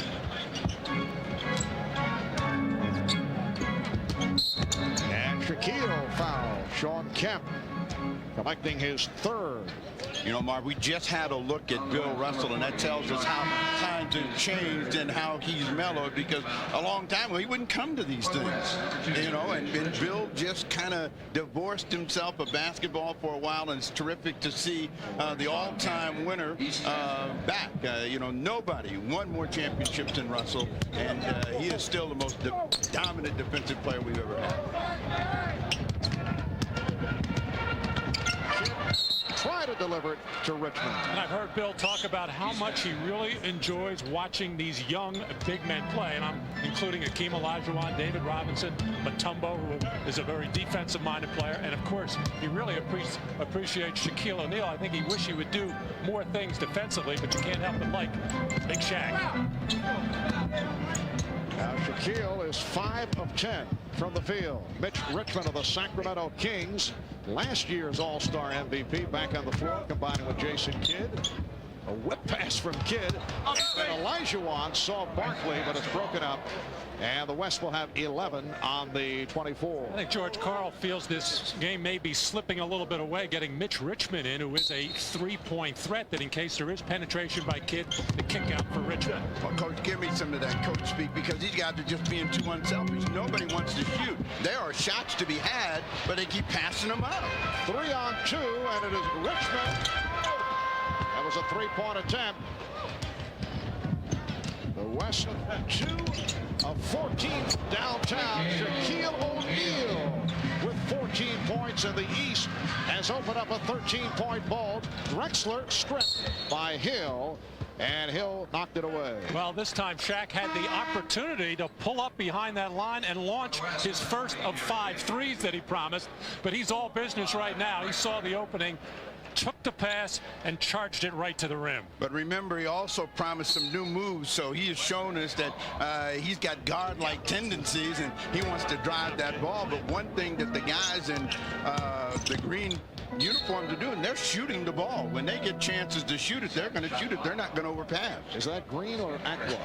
And Shaquille foul. Sean Kemp collecting his third. You know, Mark, we just had a look at Bill Russell, and that tells us how times have changed and how he's mellowed, because a long time ago he wouldn't come to these things, you know, and Bill just kind of divorced himself of basketball for a while, and it's terrific to see the all-time winner back. You know, nobody won more championships than Russell, and he is still the most dominant defensive player we've ever had. Try to deliver it to Richmond. And I've heard Bill talk about how much he really enjoys watching these young big men play, and I'm including Hakeem Olajuwon, David Robinson, Mutombo, who is a very defensive-minded player, and of course he really appreciates Shaquille O'Neal. I think he wished he would do more things defensively, but you can't help but like Big Shaq. Now Shaquille is 5 of 10 from the field. Mitch Richmond of the Sacramento Kings, last year's All-Star MVP, back on the floor combining with Jason Kidd. A whip pass from Kidd. And Olajuwon saw Barkley, but it's broken up. And the West will have 11 on the 24. I think George Karl feels this game may be slipping a little bit away, getting Mitch Richmond in, who is a three-point threat, that in case there is penetration by Kidd, the kick out for Richmond. Well, Coach, give me some of that coach speak, because these guys are just being too unselfish. Nobody wants to shoot. There are shots to be had, but they keep passing them up. 3 on 2, and it is Richmond. That was a three-point attempt. The West 2 of 14 downtown. Shaquille O'Neal with 14 points, in the East has opened up a 13-point ball. Drexler stripped by Hill, and Hill knocked it away. Well, this time Shaq had the opportunity to pull up behind that line and launch his first of 5 threes that he promised, but he's all business right now. He saw the opening, took the pass, and charged it right to the rim. But remember, he also promised some new moves, so he has shown us that he's got guard-like tendencies, and he wants to drive that ball. But one thing that the guys in the green uniforms are doing, they're shooting the ball. When they get chances to shoot it, they're going to shoot it. They're not going to overpass. Is that green or aqua?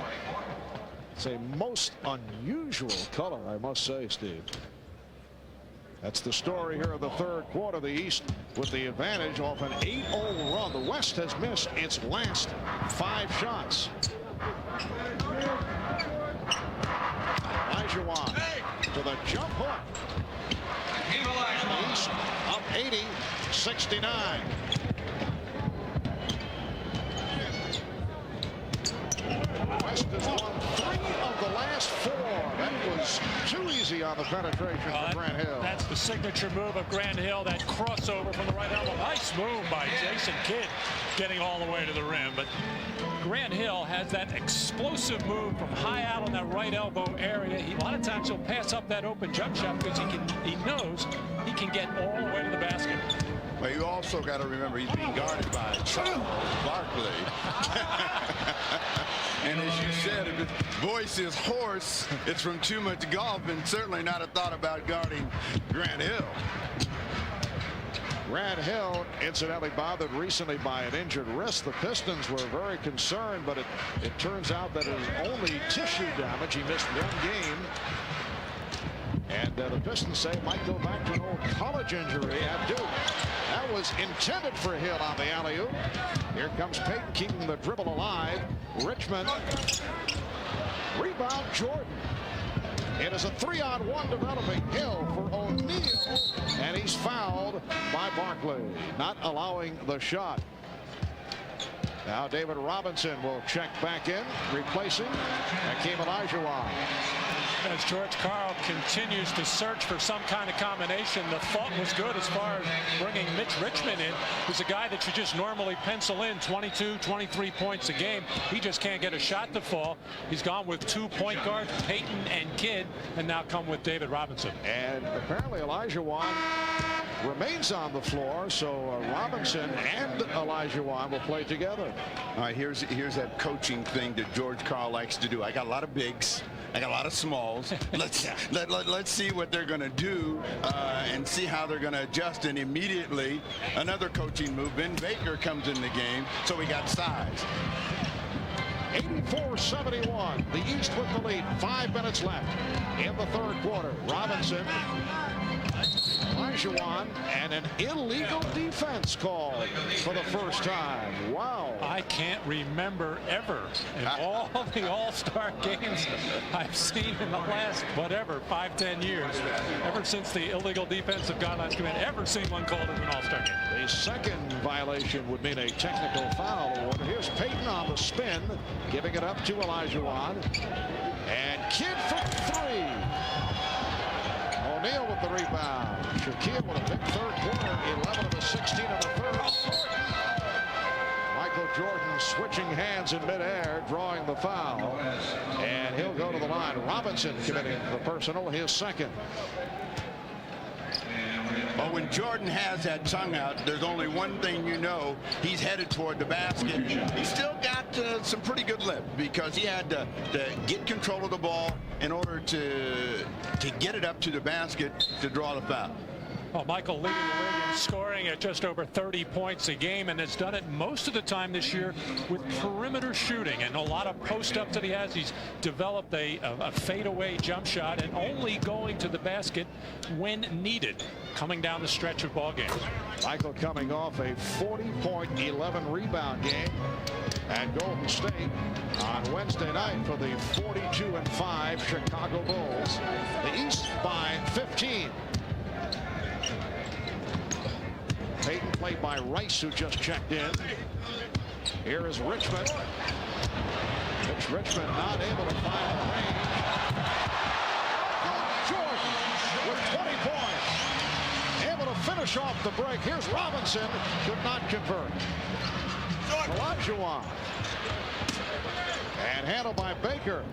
It's a most unusual color, I must say, Steve. That's the story here of the third quarter. The East with the advantage off an 8-0 run. The West has missed its last 5 shots. Olajuwon to the jump hook. East up 80-69. West has won 3 of the last 4. That was too easy on the penetration for Grant Hill. That's the signature move of Grant Hill, that crossover from the right elbow. Nice move by Jason Kidd, getting all the way to the rim. But Grant Hill has that explosive move from high out on that right elbow area. A lot of times he'll pass up that open jump shot because he knows he can get all the way to the basket. Well, you also got to remember he's being guarded by Charles Barkley. And as you said, if his voice is hoarse, it's from too much golf, and certainly not a thought about guarding Grant Hill. Grant Hill, incidentally, bothered recently by an injured wrist. The Pistons were very concerned, but it turns out that it was only tissue damage. He missed 1 game. And the Pistons say it might go back to an old college injury at Duke. That was intended for Hill on the alley-oop. Here comes Payton keeping the dribble alive. Richmond. Rebound Jordan. It is a 3-on-1 developing. Hill for O'Neal. And he's fouled by Barkley, not allowing the shot. Now David Robinson will check back in, replacing Hakeem Olajuwon. As George Karl continues to search for some kind of combination, the thought was good as far as bringing Mitch Richmond in, who's a guy that you just normally pencil in 22, 23 points a game. He just can't get a shot to fall. He's gone with 2 point guards, Payton and Kidd, and now come with David Robinson. And apparently Olajuwon remains on the floor, so Robinson and Olajuwon will play together. All right, here's that coaching thing that George Karl likes to do. I got a lot of bigs. I got a lot of smalls. Let's see what they're going to do and see how they're going to adjust. And immediately another coaching move. Ben Baker comes in the game, so we got size. 84-71. The East with the lead. 5 minutes left in the third quarter. Robinson, Olajuwon, and an illegal defense called for the first time. Wow. I can't remember ever in all the All-Star games I've seen in the last, whatever, 5-10 years, ever since the illegal defensive guidelines come in, ever seen one called as an All-Star game. The second violation would mean a technical foul award. Here's Payton on the spin, giving it up to Olajuwon. And Kidd for 3. O'Neal with the rebound. Shaquille with a big third quarter. 11 of the 16 of the third. Michael Jordan switching hands in midair, drawing the foul. And he'll go to the line. Robinson committing the personal, his second. But when Jordan has that tongue out, there's only one thing you know. He's headed toward the basket. He's still got some pretty good lip because he had to get control of the ball in order to get it up to the basket to draw the foul. Well, Michael leading the league in scoring at just over 30 points a game, and has done it most of the time this year with perimeter shooting and a lot of post-ups that he has. He's developed a fadeaway jump shot and only going to the basket when needed, coming down the stretch of ball games. Michael coming off a 40-point, 11-rebound game at Golden State on Wednesday night for the 42-5 Chicago Bulls. The East by 15. Payton played by Rice, who just checked in. Here is Richmond. Richmond not able to find the range. Jordan with 20 points. Able to finish off the break. Here's Robinson. Could not convert. Olajuwon. And handled by Baker.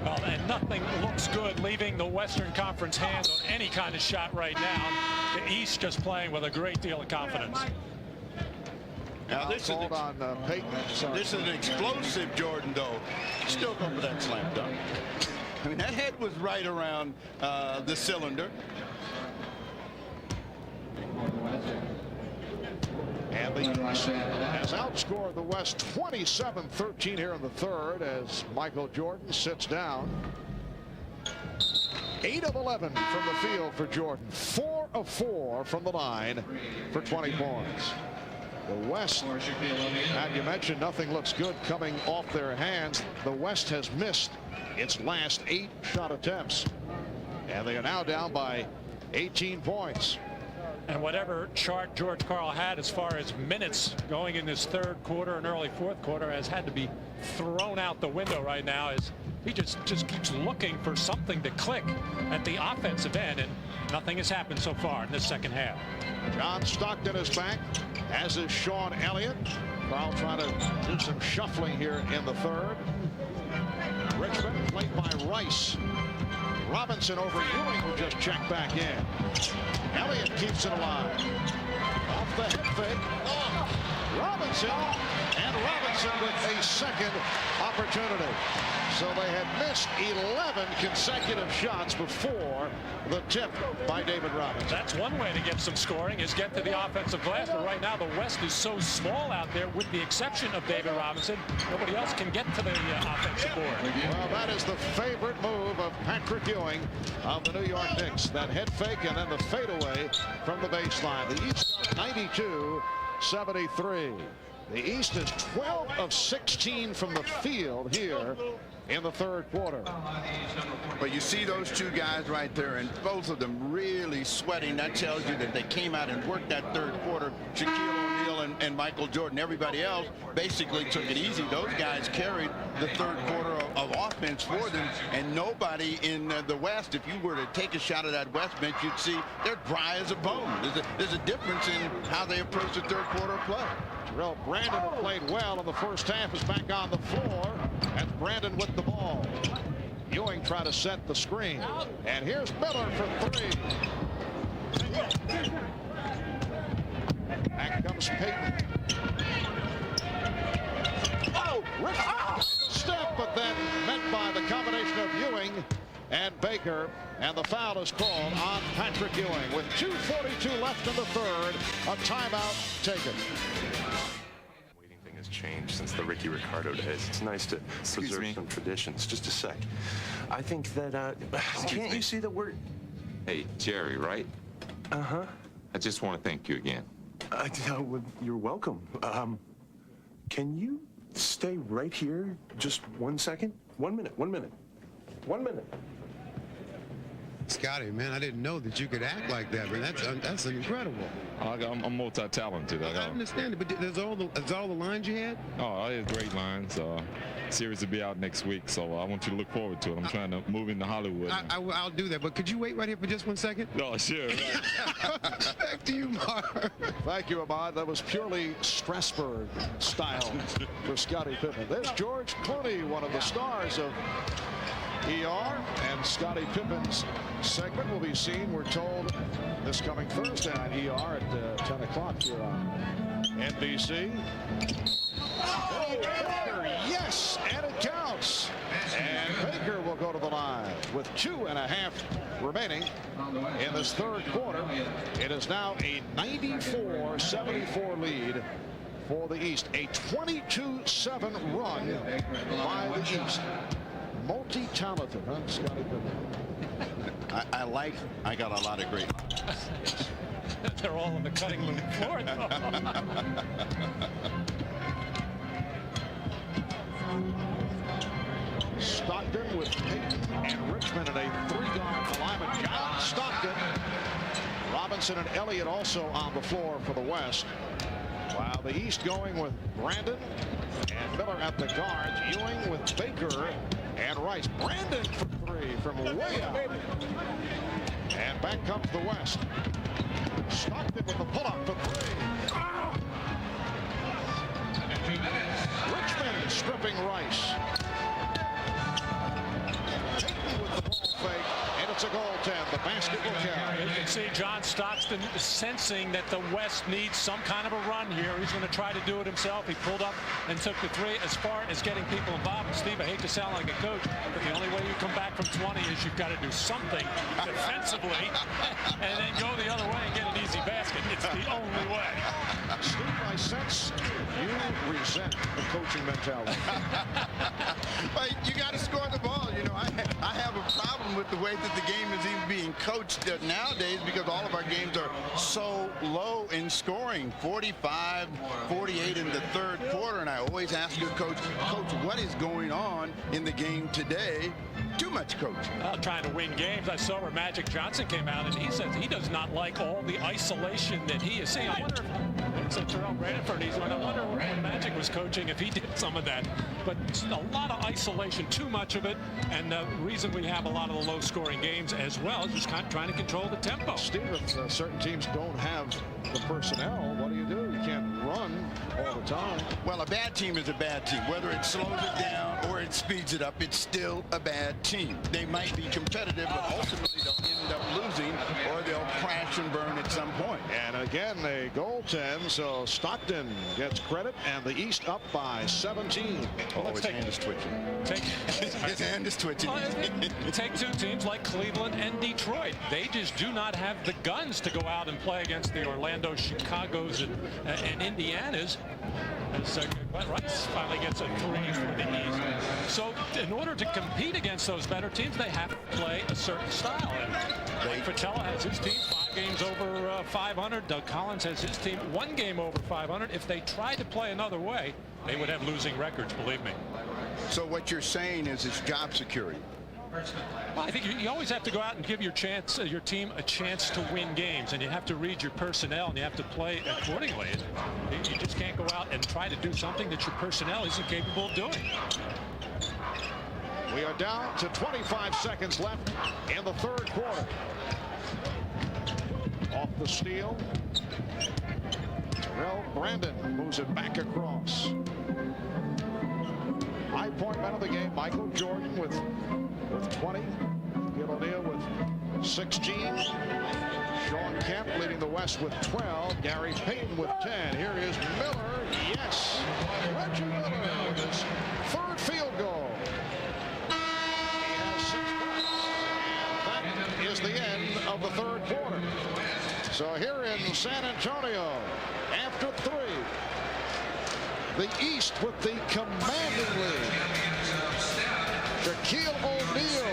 Well, and nothing looks good leaving the Western Conference hands on any kind of shot right now. The East just playing with a great deal of confidence. Now this is on Payton. This is an explosive Jordan, though. Still going for that slam dunk. I mean, that head was right around the cylinder. And the East has outscored the West 27-13 here in the third as Michael Jordan sits down. 8 of 11 from the field for Jordan. 4 of 4 from the line for 20 points. The West, and you mentioned nothing looks good coming off their hands. The West has missed its last 8 shot attempts. And they are now down by 18 points. And whatever chart George Karl had as far as minutes going in this third quarter and early fourth quarter has had to be thrown out the window right now, as he just keeps looking for something to click at the offensive end, and nothing has happened so far in this second half. John Stockton is back, as is Sean Elliott. Karl trying to do some shuffling here in the third. Richmond played by Rice. Robinson over Ewing, who just checked back in. Elliott keeps it alive. Off the head fake. Robinson, and Robinson with a second opportunity. So they had missed 11 consecutive shots before the tip by David Robinson. That's one way to get some scoring, is get to the offensive glass. But right now the West is so small out there, with the exception of David Robinson. Nobody else can get to the offensive board. Well, that is the favorite move of Patrick Ewing of the New York Knicks. That head fake and then the fadeaway from the baseline. The East 92-73. The East is 12 of 16 from the field here in the third quarter. But you see those two guys right there, and both of them really sweating. That tells you that they came out and worked that third quarter. Shaquille O'Neal and Michael Jordan. Everybody else basically took it easy. Those guys carried the third quarter of offense for them, and nobody in the West, if you were to take a shot at that West bench, you'd see they're dry as a bone. There's a difference in how they approach the third quarter of play. Terrell Brandon, who played well in the first half, is back on the floor. That's Brandon with the ball. Ewing tried to set the screen. And here's Miller for 3. Back comes Payton. Oh, Richmond step, but then met by the combination of Ewing and Baker, and the foul is called on Patrick Ewing with 2:42 left in the third. A timeout taken. Waiting thing has changed since the Ricky Ricardo days. It's nice to preserve some traditions. Just a sec. I think that can't you see that we're... Hey, Jerry, right? Uh-huh. I just want to thank you again. You're welcome. Can you stay right here just 1 second? 1 minute, 1 minute. 1 minute. Scotty, man, I didn't know that you could act like that, man. That's incredible. I'm multi-talented. I understand it, but there's all the lines you had? Oh, I had great lines. Series will be out next week, so I want you to look forward to it. I'm trying to move into Hollywood. I'll do that, but could you wait right here for just 1 second? No, sure. Back to you, Mark. Thank you, Ahmad. That was purely Strasburg style for Scottie Pippen. There's George Clooney, one of the stars of ER, and Scottie Pippen's segment will be seen, we're told, this coming Thursday on ER at 10 o'clock here on NBC. Oh, Baker, yes, and it counts. And Baker will go to the line with 2.5 remaining in this third quarter. It is now a 94-74 lead for the East. A 22-7 run by the East. Multi-talented, huh, Scotty? I got a lot of great. They're all on the cutting room floor, though. Stockton with Payton and Richmond in a 3-guard alignment. John Stockton. Robinson and Elliott also on the floor for the West. While the East going with Brandon and Miller at the guards. Ewing with Baker and Rice. Brandon for 3 from way out. And back comes the West. Stockton with the pull-up for 3. Richmond stripping Rice. Payton with the ball fake, and it's a goaltend. The basket will carry. You can see John Stockton sensing that the West needs some kind of a run here. He's going to try to do it himself. He pulled up and took the 3 as far as getting people involved. And Steve, I hate to sound like a coach, but the only way you come back from 20 is you've got to do something defensively and then go the other way and get an easy basket. It's the only way. Steve, I sense you resent the coaching mentality. But you got to score the ball. You know, I have a problem with the way that the game is even being coached nowadays because all of our games are so low in scoring, 45, 48 in the third quarter. And I always ask your coach, what is going on in the game today? Too much coaching. Trying to win games. I saw where Magic Johnson came out and he says he does not like all the isolation that he is seeing. I wonder if it's Terrell Brandford. I wonder when Magic was coaching if he did some of that. But a lot of isolation, too much of it, and the reason we have a lot of the low-scoring games as well is just kind of trying to control the tempo. Steve, if certain teams don't have the personnel, what do? You can't run all the time. Well, a bad team is a bad team. Whether it slows it down or it speeds it up, it's still a bad team. They might be competitive, but ultimately they'll end up losing or they'll crash and burn at some point. And again, a goaltend, so Stockton gets credit, and the East up by 17. His hand is twitching. His hand is twitching. Take 2 teams like Cleveland and Detroit. They just do not have the guns to go out and play against the Orlando, Chicagos, and Indianas. As Rice finally gets a 3 for the East. So in order to compete against those better teams, they have to play a certain style. And Fatella has his team 5 games over 500. Doug Collins has his team 1 game over 500. If they tried to play another way, they would have losing records, believe me. So what you're saying is it's job security. Well, I think you always have to go out and give your team a chance to win games, and you have to read your personnel and you have to play accordingly. You just can't go out and try to do something that your personnel isn't capable of doing. We are down to 25 seconds left in the third quarter. Off the steal. Terrell Brandon moves it back across. High point man of the game, Michael Jordan with 20. Gil O'Neill with 16. Sean Kemp leading the West with 12. Gary Payton with 10. Here is Miller. Yes. Reggie Miller with his 3rd field goal. He has 6 points. And that is the end of the third quarter. So here in San Antonio, after 3, the East with the commanding lead. Shaquille O'Neal.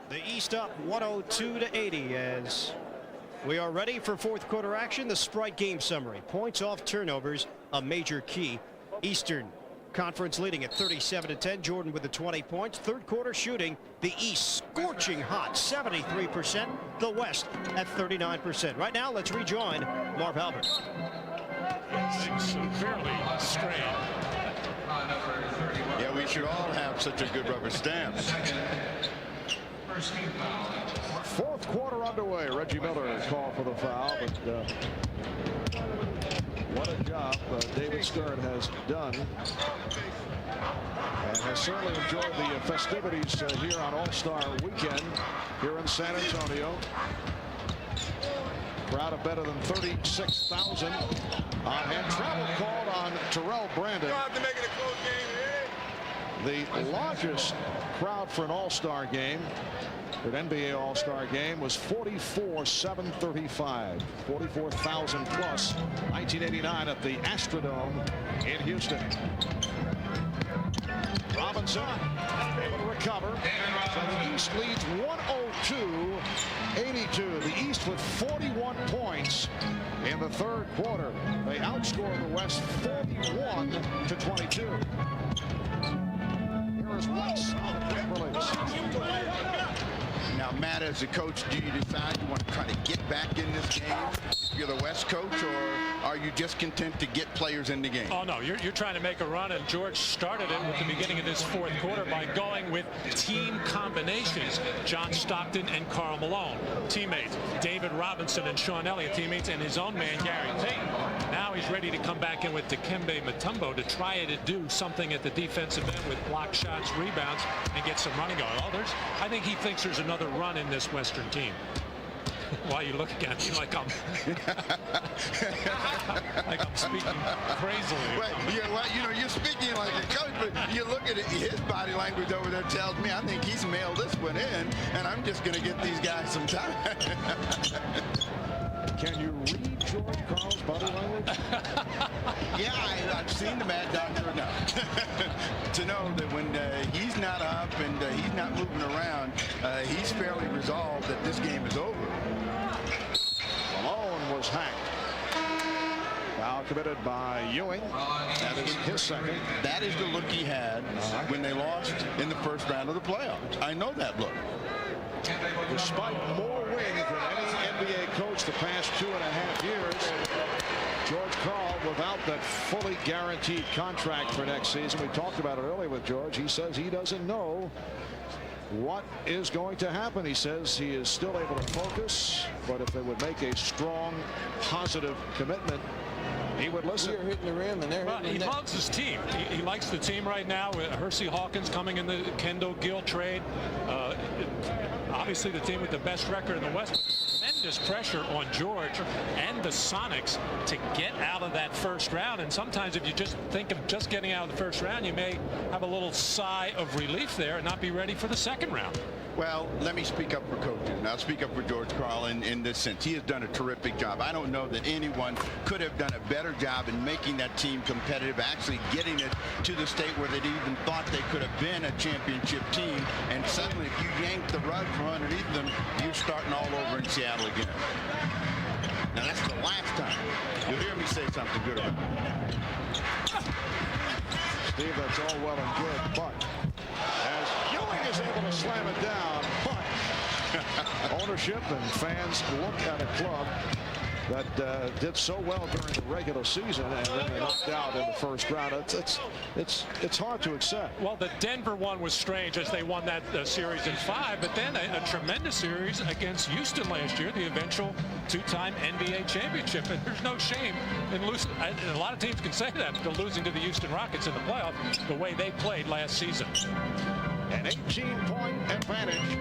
The East up 102-80 as we are ready for fourth quarter action. The Sprite game summary. Points off turnovers, a major key. Eastern Conference leading at 37-10. Jordan with the 20 points. Third quarter shooting. The East scorching hot, 73%. The West at 39%. Right now, let's rejoin Marv Albert. Severely strained. Yeah, we should all have such a good rubber stamp. Fourth quarter underway. Reggie Miller called for the foul, but what a job David Stern has done, and has certainly enjoyed the festivities here on All-Star Weekend here in San Antonio. Crowd of better than 36,000. And travel called on Terrell Brandon. You don't have to make it a close game, The largest crowd for an All-Star game, an NBA All-Star game, was 44,735. 44,000 plus 1989 at the Astrodome in Houston. Robinson able to recover. So the East leads 102-82. The East with 41 points in the third quarter. They outscore the West 41-22. Here is Weiss on the quick release. Now, Matt, as a coach, do you decide you want to try to get back in this game if you're the West coach, or are you just content to get players in the game? Oh, no, you're trying to make a run, and George started it with the beginning of this fourth quarter by going with team combinations. John Stockton and Karl Malone, teammates. David Robinson and Sean Elliott, teammates, and his own man, Gary Payton. Now he's ready to come back in with Dikembe Mutombo to try to do something at the defensive end with block shots, rebounds, and get some running going. Oh, I think he thinks there's another run in this Western team. Why are you looking at me like I'm speaking crazily? Well, you're speaking like a coach, but you look at it, his body language over there tells me I think he's mailed this one in, and I'm just going to get these guys some time. Can you read George Karl's body language? Yeah, I've seen the Mad Doctor enough to know that when he's not up and he's not moving around, he's fairly resolved that this game is over. Malone was hacked. Foul committed by Ewing. That is his second. That is the look he had when they lost in the first round of the playoffs. I know that look. Despite more wins than any NBA coach the past 2.5 years, George Karl, without that fully guaranteed contract for next season, we talked about it earlier with George, he says he doesn't know what is going to happen. He says he is still able to focus, but if they would make a strong, positive commitment, he would listen. We're hitting the rim, and they're hitting the net. He loves his team. He likes the team right now with Hersey Hawkins coming in the Kendall Gill trade. Obviously the team with the best record in the West. Tremendous pressure on George and the Sonics to get out of that first round. And sometimes if you just think of just getting out of the first round, you may have a little sigh of relief there and not be ready for the second round. Well, let me speak up for coaches. And I'll speak up for George Karl in this sense. He has done a terrific job. I don't know that anyone could have done a better job in making that team competitive, actually getting it to the state where they even thought they could have been a championship team. And suddenly, if you yank the rug from underneath them, you're starting all over in Seattle again. Now, that's the last time you'll hear me say something good about it. Steve, that's all well and good, but as Ewing is able to slam it down, but ownership and fans look at a club that did so well during the regular season and then they knocked out in the first round. It's hard to accept. Well, the Denver one was strange as they won that series in 5, but then a tremendous series against Houston last year, the eventual two-time NBA championship. And there's no shame in losing. And a lot of teams can say that after losing to the Houston Rockets in the playoffs the way they played last season. An 18-point advantage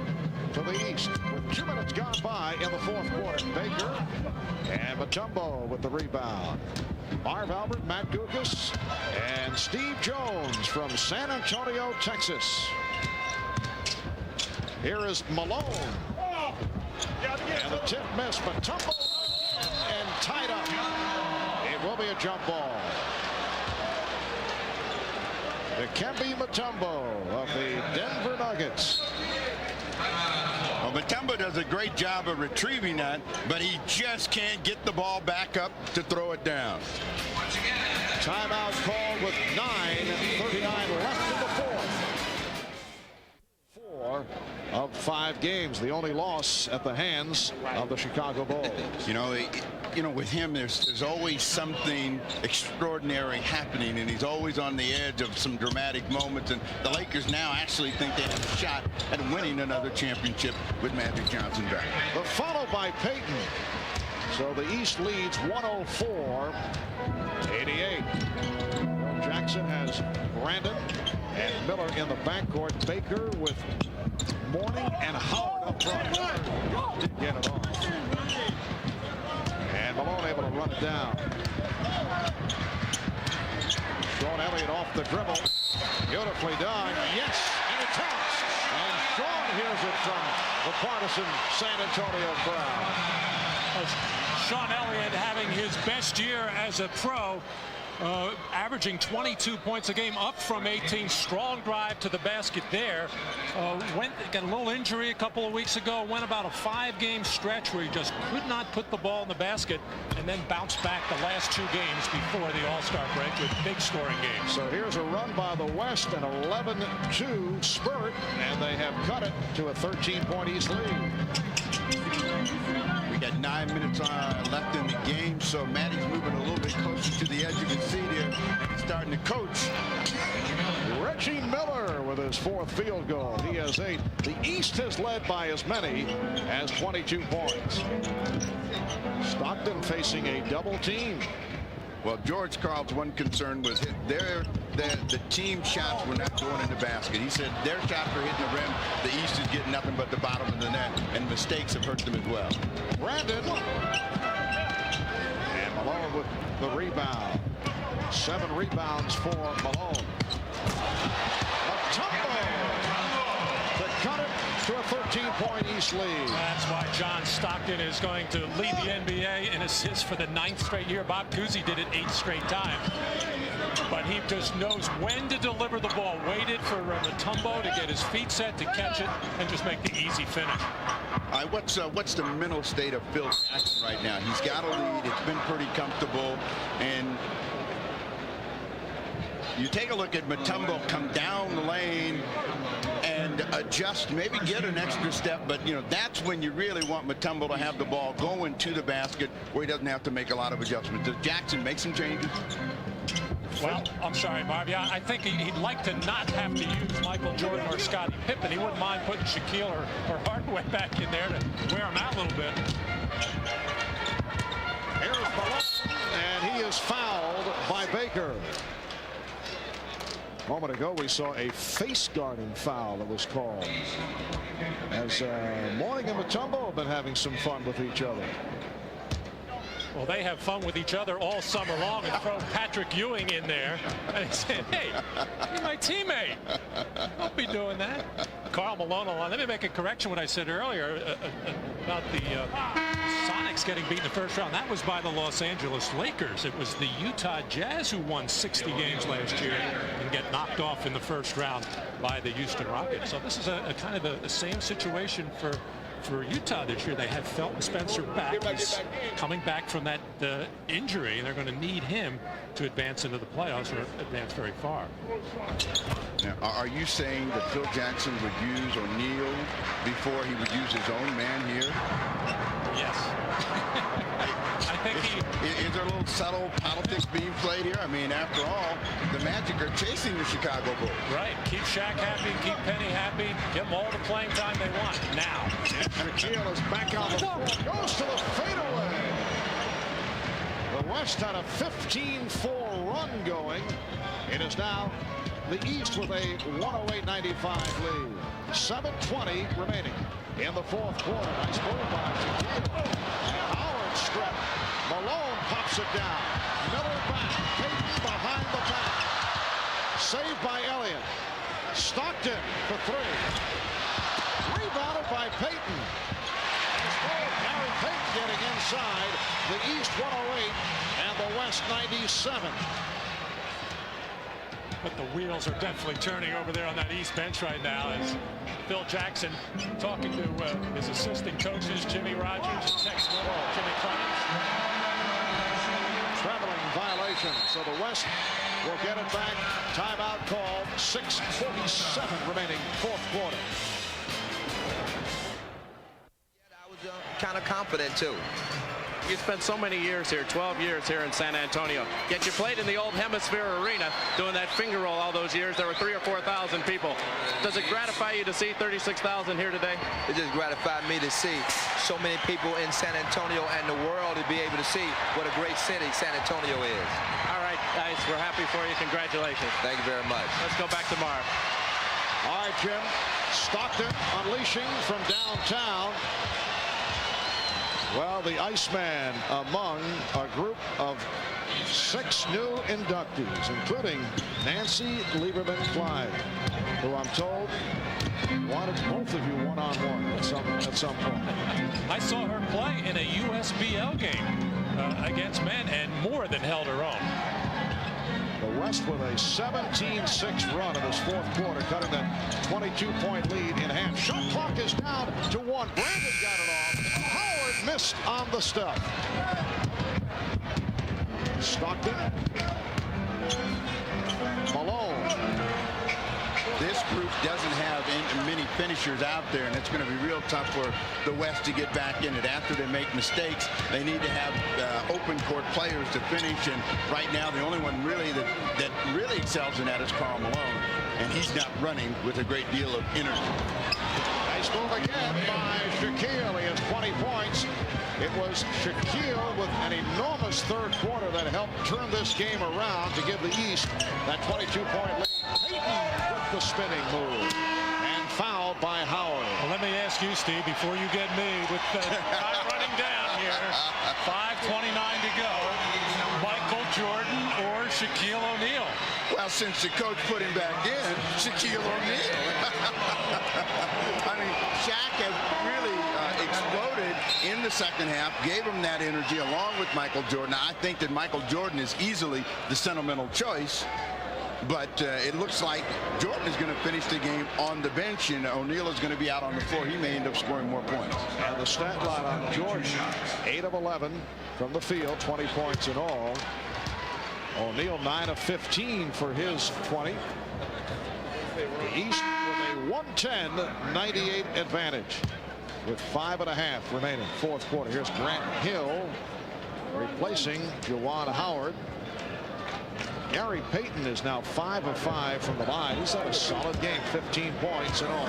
to the East with 2 minutes gone by in the fourth quarter. Baker and Mutombo with the rebound. Marv Albert, Matt Gugas, and Steve Jones from San Antonio, Texas. Here is Malone. And the tip miss. Mutombo and tied up. It will be a jump ball. Dikembe Mutombo of the Denver Nuggets. Well, Mutombo does a great job of retrieving that, but he just can't get the ball back up to throw it down. Timeout called with 9:39 left in the fourth. 4 of 5 games, the only loss at the hands of the Chicago Bulls. With him, there's always something extraordinary happening, and he's always on the edge of some dramatic moments. And the Lakers now actually think they have a shot at winning another championship with Magic Johnson back. But followed by Payton. So the East leads 104-88. Will Jackson has Brandon and Miller in the backcourt. Baker with Mourning and Howard up front. Didn't get it off. And Malone able to run it down. Sean Elliott Elliott off the dribble. Beautifully done. Yes, and it counts. And Sean hears it from the partisan San Antonio crowd. Sean Elliott having his best year as a pro, averaging 22 points a game, up from 18. Strong drive to the basket there. Got a little injury a couple of weeks ago. Went about a 5-game stretch where he just could not put the ball in the basket, and then bounced back the last 2 games before the All-Star break with big scoring games. So here's a run by the West, an 11-2 spurt, and they have cut it to a 13-point East lead. We got 9 minutes left in the game, so Matty's moving a little bit closer to the edge. You can see there, starting to coach. Reggie Miller with his 4th field goal. He has 8. The East has led by as many as 22 points. Stockton facing a double team. Well, George Karl's one concern was the team shots were not going in the basket. He said their shots are hitting the rim. The East is getting nothing but the bottom of the net, and mistakes have hurt them as well. Brandon. And Malone with the rebound. 7 rebounds for Malone. Mutombo to cut it to a 13-point East lead. That's why John Stockton is going to lead the NBA in assists for the 9th straight year. Bob Cousy did it 8 straight times. But he just knows when to deliver the ball. Waited for Mutombo to get his feet set to catch it and just make the easy finish. What's the mental state of Phil Jackson right now? He's got a lead. It's been pretty comfortable, and you take a look at Mutombo come down the lane and adjust, maybe get an extra step, but that's when you really want Mutombo to have the ball going to the basket where he doesn't have to make a lot of adjustments. Does Jackson make some changes? Well, I'm sorry, Marv. Yeah, I think he'd like to not have to use Michael Jordan or Scottie Pippen. He wouldn't mind putting Shaquille or Hardaway back in there to wear him out a little bit. Here's Malone, and he is fouled by Baker. A moment ago, we saw a face guarding foul that was called, as Mourning and Mutombo have been having some fun with each other. Well, they have fun with each other all summer long, and throw Patrick Ewing in there and he said, hey, you're my teammate. Don't be doing that. Karl Malone on. Let me make a correction what I said earlier about the Sonics getting beat in the first round. That was by the Los Angeles Lakers. It was the Utah Jazz who won 60 games last year and get knocked off in the first round by the Houston Rockets. So this is a kind of the same situation for Utah this year. They have Felton Spencer back. He's coming back from that injury, and they're going to need him to advance into the playoffs or advance very far. Now, are you saying that Phil Jackson would use O'Neal before he would use his own man here? Yes. I think is there a little subtle politics being played here? I mean, after all, the Magic are chasing the Chicago Bulls. Right. Keep Shaq happy, keep Penny happy, give them all the playing time they want now. Shaquille is back on the floor, goes to the fadeaway. The West had a 15-4 run going. It is now the East with a 108-95 lead. 7:20 remaining in the 4th quarter. Nice move by Shaquille. And Howard strip. Malone pops it down. Miller back. Payton behind the back. Saved by Elliott. Stockton for 3. Rebounded by Payton. Gary Payton getting inside. The East 108 and the West 97. But the wheels are definitely turning over there on that East bench right now as Phil Jackson talking to his assistant coaches, Jimmy Rogers, Tex Miller, Jimmy Clemens. Traveling violation, so the West will get it back. Timeout call. 6:47 remaining, 4th quarter. I was kind of confident too. You spent so many years here, 12 years here in San Antonio. Yet you played in the old Hemisphere Arena doing that finger roll all those years. There were 3,000 or 4,000 people. Does it gratify you to see 36,000 here today? It just gratified me to see so many people in San Antonio and the world to be able to see what a great city San Antonio is. All right, guys, we're happy for you. Congratulations. Thank you very much. Let's go back to Marv. All right, Jim. Stockton unleashing from downtown. Well, the Iceman among a group of 6 new inductees, including Nancy Lieberman-Clyde, who I'm told wanted both of you one-on-one at some point. I saw her play in a USBL game against men and more than held her own. The West with a 17-6 run in this fourth quarter, cutting that 22-point lead in half. Shot clock is down to 1. Brandon got it off. Howard missed on the stuff. Stockton. Malone. This group doesn't have many finishers out there, and it's going to be real tough for the West to get back in it. After they make mistakes, they need to have open court players to finish, and right now the only one really that really excels in that is Karl Malone, and he's not running with a great deal of energy. Nice move again by Shaquille. He has 20 points. It was Shaquille with an enormous third quarter that helped turn this game around to give the East that 22-point lead. Payton with the spinning move and fouled by Howard. Well, let me ask you, Steve, before you get me with the time running down here, 5:29 to go, Michael Jordan or Shaquille O'Neal? Well, since the coach put him back in, Shaquille O'Neal. I mean, Shaq has really exploded in the second half, gave him that energy along with Michael Jordan. I think that Michael Jordan is easily the sentimental choice, but it looks like Jordan is going to finish the game on the bench, and O'Neal is going to be out on the floor. He may end up scoring more points. And the stat line on Jordan, 8 of 11 from the field, 20 points in all. O'Neal 9 of 15 for his 20. The East with a 110-98 advantage with 5.5 remaining, fourth quarter. Here's Grant Hill replacing Juwan Howard. Gary Payton is now 5 of 5 from the line. He's had a solid game, 15 points in all.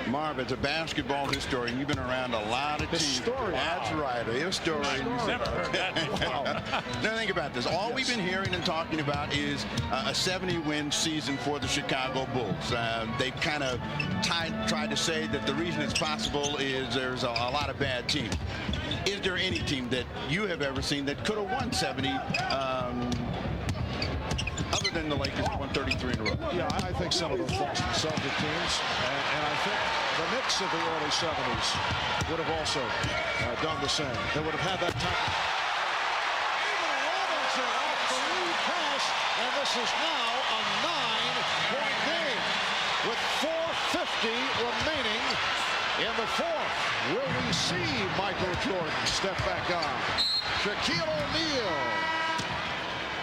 Marv, as a basketball historian, you've been around a lot of teams. That's right, a historian. Never heard that before. Now think about this. All we've been hearing and talking about is a 70-win season for the Chicago Bulls. They've kind of tried to say that the reason it's possible is there's a lot of bad teams. Is there any team that you have ever seen that could have won 70 other than the Lakers who won 33 in a row? Yeah, I think some of the Boston Celtic teams, and I think the Knicks of the early 70s would have also done the same. They would have had that time. Robinson off the lead pass, and this is now a 9-point game with 4:50 remaining in the fourth. Will we see Michael Jordan step back on? Shaquille O'Neal.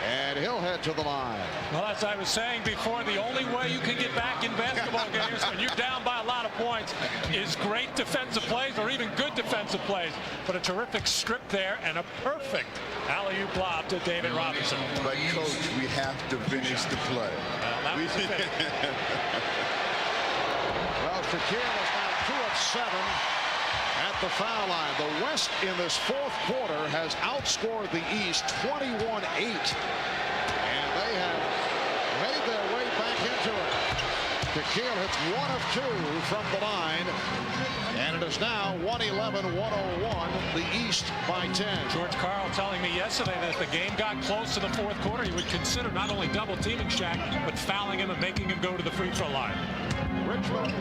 And he'll head to the line. Well, as I was saying before, the only way you can get back in basketball games when you're down by a lot of points is great defensive plays or even good defensive plays. But a terrific strip there and a perfect alley-oop lob to David Robinson. But, Coach, we have to finish the play. That was the thing. Well, Shaquille is now 2 of 7 at the foul line. The West in this fourth quarter has outscored the East 21-8. And they have made their way back into it. Shaquille hits 1 of 2 from the line. And it is now 111-101, the East by 10. George Karl telling me yesterday that if the game got close to the fourth quarter, he would consider not only double teaming Shaq, but fouling him and making him go to the free throw line. Richmond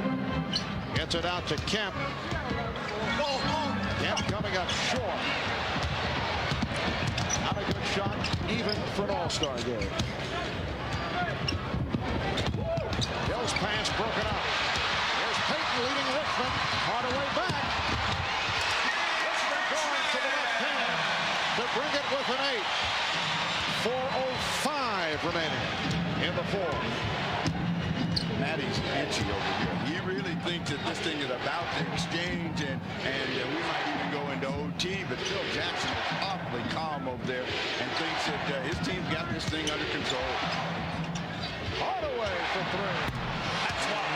gets it out to Kemp. Kemp coming up short. Not a good shot, even for an all-star game. Hill's pass broken up. There's Payton leading Richmond. Hardaway back. Richmond going to the left hand to bring it with an 8. 4:05 remaining in the fourth. Matty's itchy over here. He really thinks that this thing is about to exchange, and we might even go into OT, but Phil Jackson is awfully calm over there and thinks that his team's got this thing under control. Hardaway for 3. That's why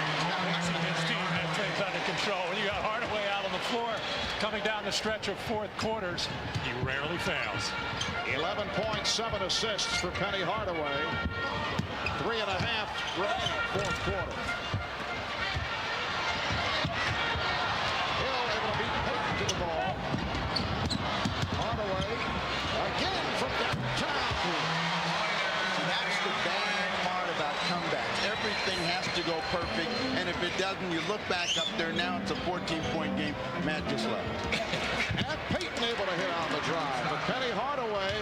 his team has things under control. When you got Hardaway out on the floor coming down the stretch of fourth quarters, he rarely fails. 11 points, 7 assists for Penny Hardaway. 3.5 remaining, fourth quarter. Hill able to beat Payton to the ball. Hardaway Again from downtown. That's the bad part about comebacks. Everything has to go perfect, and if it doesn't, you look back up there. Now it's a 14-point game. Matt just left. And Payton able to hit on the drive. But Penny Hardaway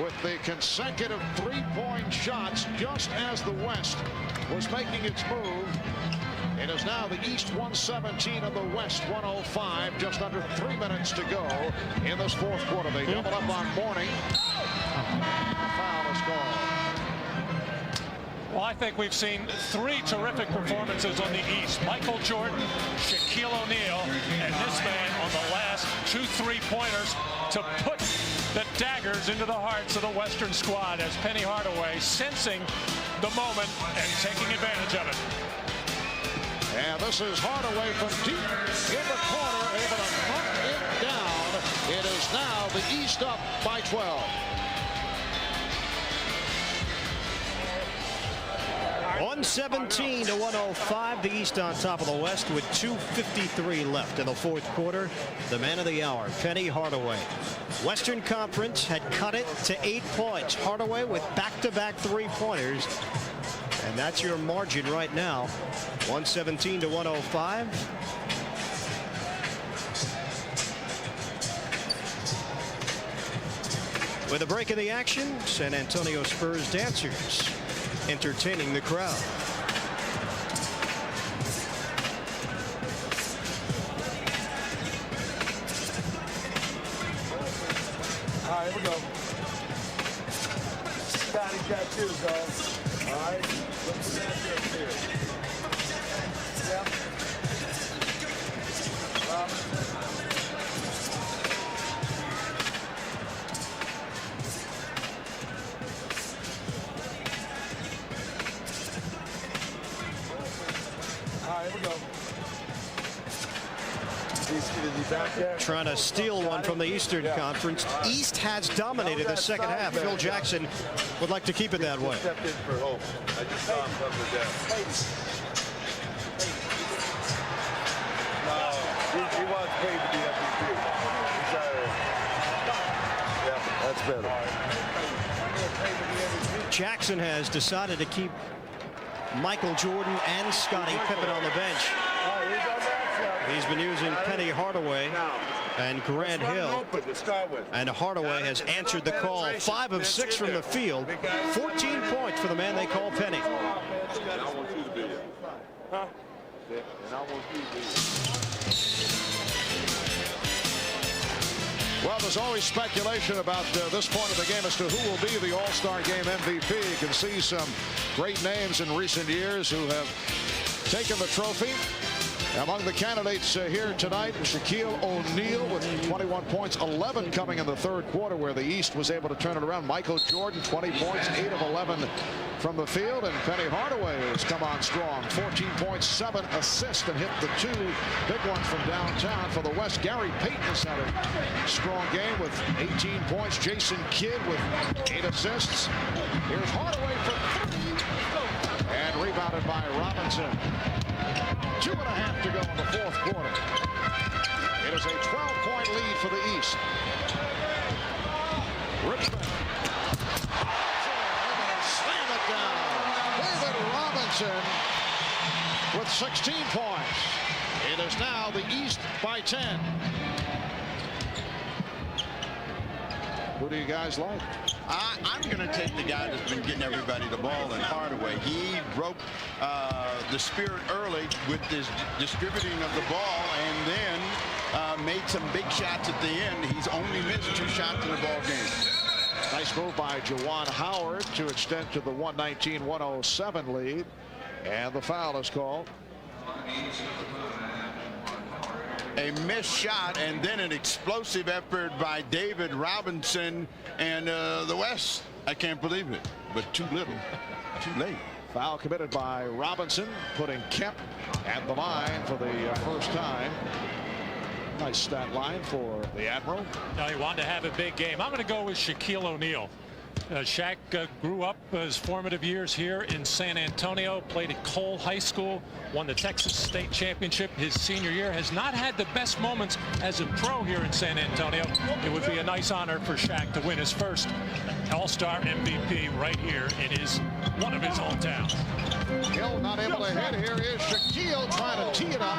with the consecutive three-point shots just as the West was making its move. It is now the East 117 and the West 105. Just under 3 minutes to go in this fourth quarter. They double up on Mourning. Foul is called. Well, I think we've seen three terrific performances on the East. Michael Jordan, Shaquille O'Neal, and this man on the last 2 3-pointers to put the daggers into the hearts of the Western squad as Penny Hardaway sensing the moment and taking advantage of it. And this is Hardaway from deep in the corner, able to knock it down. It is now the East up by 12. 117 to 105. The East on top of the West with 2:53 left in the fourth quarter. The man of the hour, Penny Hardaway. Western Conference had cut it to 8 points. Hardaway with back-to-back three-pointers. And that's your margin right now. 117 to 105. With a break in the action, San Antonio Spurs dancers entertaining the crowd. All right, here we go. Scotty got two, dog. All right, what's the matchup here? Yep. All right, here we go. Trying to steal one from the Eastern Conference. East has dominated the second half. Phil Jackson would like to keep it that way. Stepped in for hope. I just saw him come to death. No, he wants Payton to be MVP. Yeah, that's better. Jackson has decided to keep Michael Jordan and Scottie Pippen on the bench. He's been using Penny Hardaway and Grant Hill. And Hardaway has answered the call. 5 of 6 from the field. 14 points for the man they call Penny. And I want you to be it. Huh? And I want you to be it. Well, there's always speculation about this point of the game as to who will be the All-Star Game MVP. You can see some great names in recent years who have taken the trophy. Among the candidates here tonight, Shaquille O'Neal with 21 points, 11 coming in the third quarter where the East was able to turn it around. Michael Jordan, 20 points, 8 of 11 from the field. And Penny Hardaway has come on strong. 14 points, 7 assists, and hit the 2 big ones from downtown for the West. Gary Payton has had a strong game with 18 points. Jason Kidd with 8 assists. Here's Hardaway for 3. And rebounded by Robinson. 2.5 to go in the fourth quarter. It is a 12-point lead for the East. Richmond. Slam it down. David Robinson with 16 points. It is now the East by 10. Who do you guys like? I'm going to take the guy that's been getting everybody the ball in Hardaway. He broke the spirit early with his distributing of the ball and then made some big shots at the end. He's only missed 2 shots in the ball game. Nice move by Juwan Howard to extend to the 119-107 lead. And the foul is called. A missed shot and then an explosive effort by David Robinson and the West. I can't believe it, but too little, too late. Foul committed by Robinson, putting Kemp at the line for the first time. Nice stat line for the Admiral. No, he wanted to have a big game. I'm going to go with Shaquille O'Neal. Shaq grew up his formative years here in San Antonio, played at Cole High School, won the Texas State Championship his senior year, has not had the best moments as a pro here in San Antonio. It would be a nice honor for Shaq to win his first All-Star MVP right here in one of his hometowns. Hill not able to hit. Here is Shaquille trying to tee it up,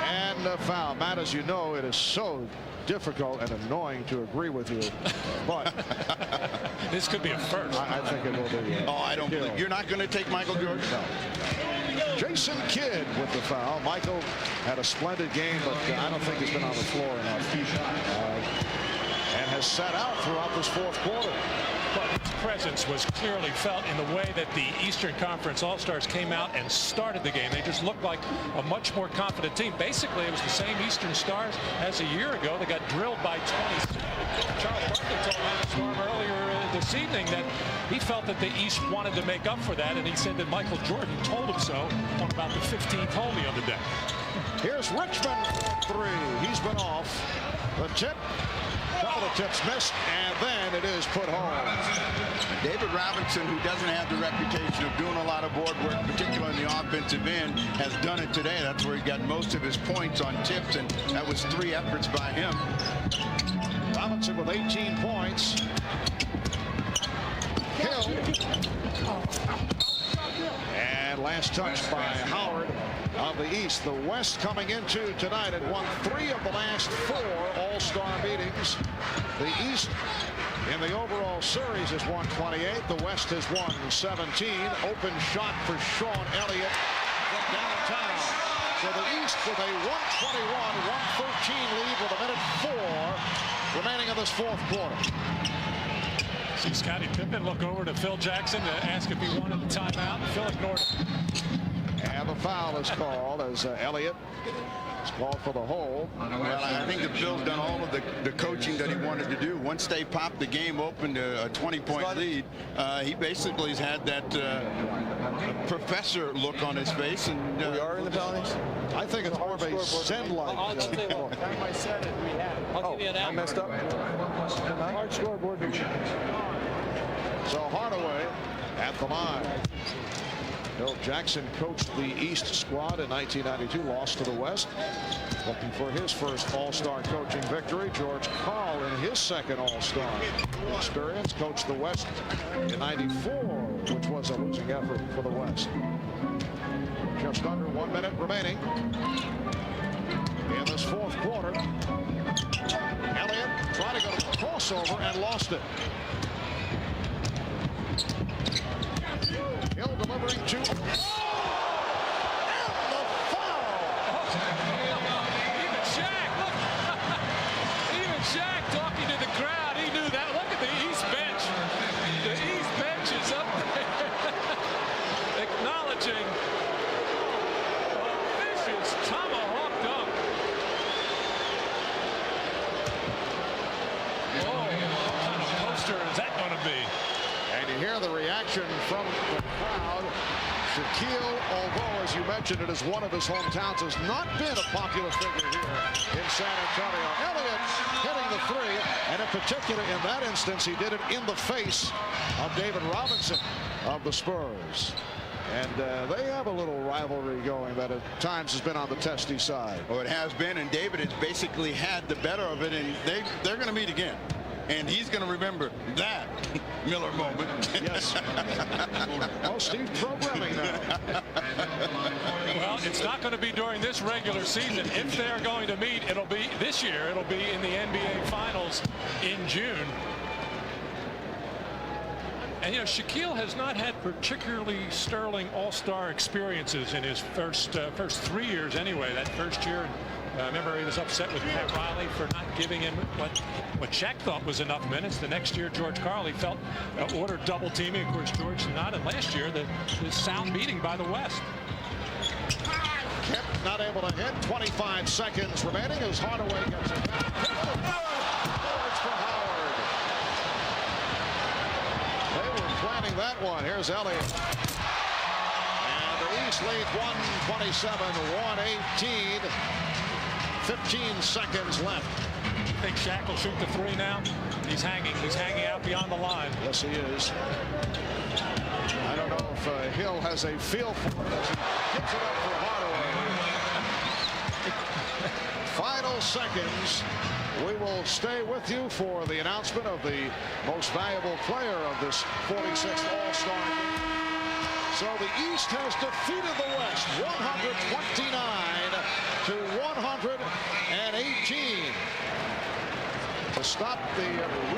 and a foul. Matt, as you know, it is so difficult and annoying to agree with you, but this could be a first. I think it will be. Oh, I don't believe you're not going to take Michael Jordan. No. Jason Kidd with the foul. Michael had a splendid game, but I don't think he's been on the floor enough, and has sat out throughout this fourth quarter. But his presence was clearly felt in the way that the Eastern Conference All-Stars came out and started the game. They just looked like a much more confident team. Basically, it was the same Eastern Stars as a year ago. They got drilled by 20. Charles Barkley told Matt Storm earlier this evening that he felt that the East wanted to make up for that, and he said that Michael Jordan told him so on about the 15th hole the other day. Here's Richmond for three. He's been off. The tip. Couple of tips missed, and then it is put home. David Robinson, who doesn't have the reputation of doing a lot of board work, particularly in the offensive end, has done it today. That's where he got most of his points on tips, and that was 3 efforts by him. Robinson with 18 points. Hill. And last touch by Howard of the East. The West coming into tonight had won 3 of the last 4 All-Star meetings. The East in the overall series has won 28. The West has won 17. Open shot for Sean Elliott from downtown. So the East with a 121-113 lead with a minute 4 remaining in this fourth quarter. See Scottie Pippen look over to Phil Jackson to ask if he wanted the timeout. Phil ignored it. And the foul is called as Elliott is called for the hole. Well, I think that Phil's done all of the coaching that he wanted to do. Once they popped the game open to a 20-point lead, he basically has had that professor look on his face. And we are in the penalties. I think it's more of a Zen-like. I'll tell you what, time I said it, we had. I'll give you an I messed up. hard scoreboard. So Hardaway at the line. Phil Jackson coached the East squad in 1992, lost to the West. Looking for his first All-Star coaching victory. George Karl in his second All-Star experience. Coached the West in 94, which was a losing effort for the West. Just under 1 minute remaining in this fourth quarter. Elliott tried to go to the crossover and lost it. Hill delivering to. And the foul. Even Shaq, look. Even Shaq talking to the crowd. He knew that. Look at the East bench. The East bench is up there. Acknowledging a vicious tomahawk dunk. Oh, what kind of poster is that going to be? And you hear the reaction from the crowd. Shaquille, although, as you mentioned, it is one of his hometowns, has not been a popular figure here in San Antonio. Elliott hitting the three, and in particular, in that instance, he did it in the face of David Robinson of the Spurs. And they have a little rivalry going that at times has been on the testy side. Oh, it has been, and David has basically had the better of it, and they're going to meet again. And he's going to remember that Miller moment. Yes. Oh, Steve programming now. Well, it's not going to be during this regular season. If they're going to meet, it'll be this year. It'll be in the NBA Finals in June. And, you know, Shaquille has not had particularly sterling all-star experiences in his first 3 years anyway. That first year, I remember he was upset with Pat Riley for not giving him what Shaq thought was enough minutes. The next year, George Karl, he felt ordered double teaming. Of course, George did not. And last year, the sound beating by the West. Kemp not able to hit. 25 seconds remaining as Hardaway gets it back. Boards for Howard. They were planning that one. Here's Elliott. And the East leads 127-118. 15 seconds left. think Shaq will shoot the three now? He's hanging out beyond the line. Yes, he is. I don't know if Hill has a feel for it as he gives it up for Hardaway. Final seconds. We will stay with you for the announcement of the most valuable player of this 46th All-Star game. So the East has defeated the West 129 to 118 to stop the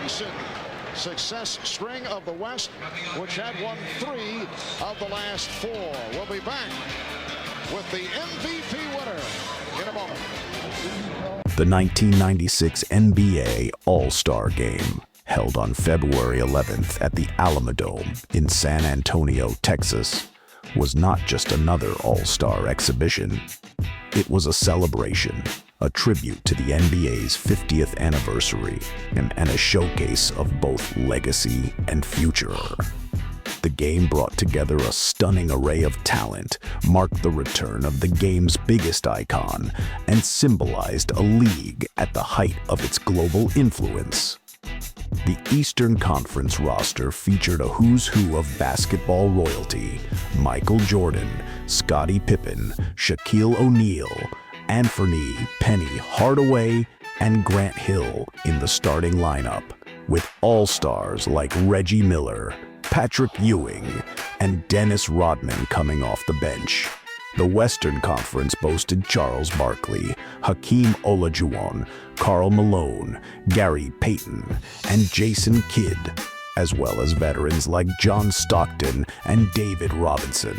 recent success string of the West, which had won 3 of the last 4. We'll be back with the MVP winner in a moment. The 1996 NBA All-Star Game, held on February 11th at the Alamodome in San Antonio, Texas, was not just another All-Star exhibition. It was a celebration, a tribute to the NBA's 50th anniversary, and a showcase of both legacy and future. The game brought together a stunning array of talent, marked the return of the game's biggest icon, and symbolized a league at the height of its global influence. The Eastern Conference roster featured a who's who of basketball royalty: Michael Jordan, Scottie Pippen, Shaquille O'Neal, Anthony Penny Hardaway, and Grant Hill in the starting lineup, with all-stars like Reggie Miller, Patrick Ewing, and Dennis Rodman coming off the bench. The Western Conference boasted Charles Barkley, Hakeem Olajuwon, Karl Malone, Gary Payton, and Jason Kidd, as well as veterans like John Stockton and David Robinson.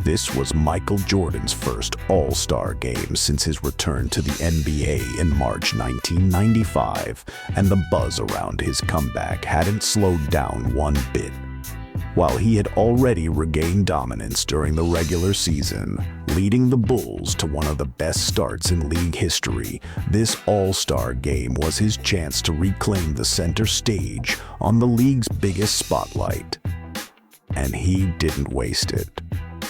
This was Michael Jordan's first All-Star game since his return to the NBA in March 1995, and the buzz around his comeback hadn't slowed down one bit. While he had already regained dominance during the regular season, leading the Bulls to one of the best starts in league history, this All-Star game was his chance to reclaim the center stage on the league's biggest spotlight. And he didn't waste it.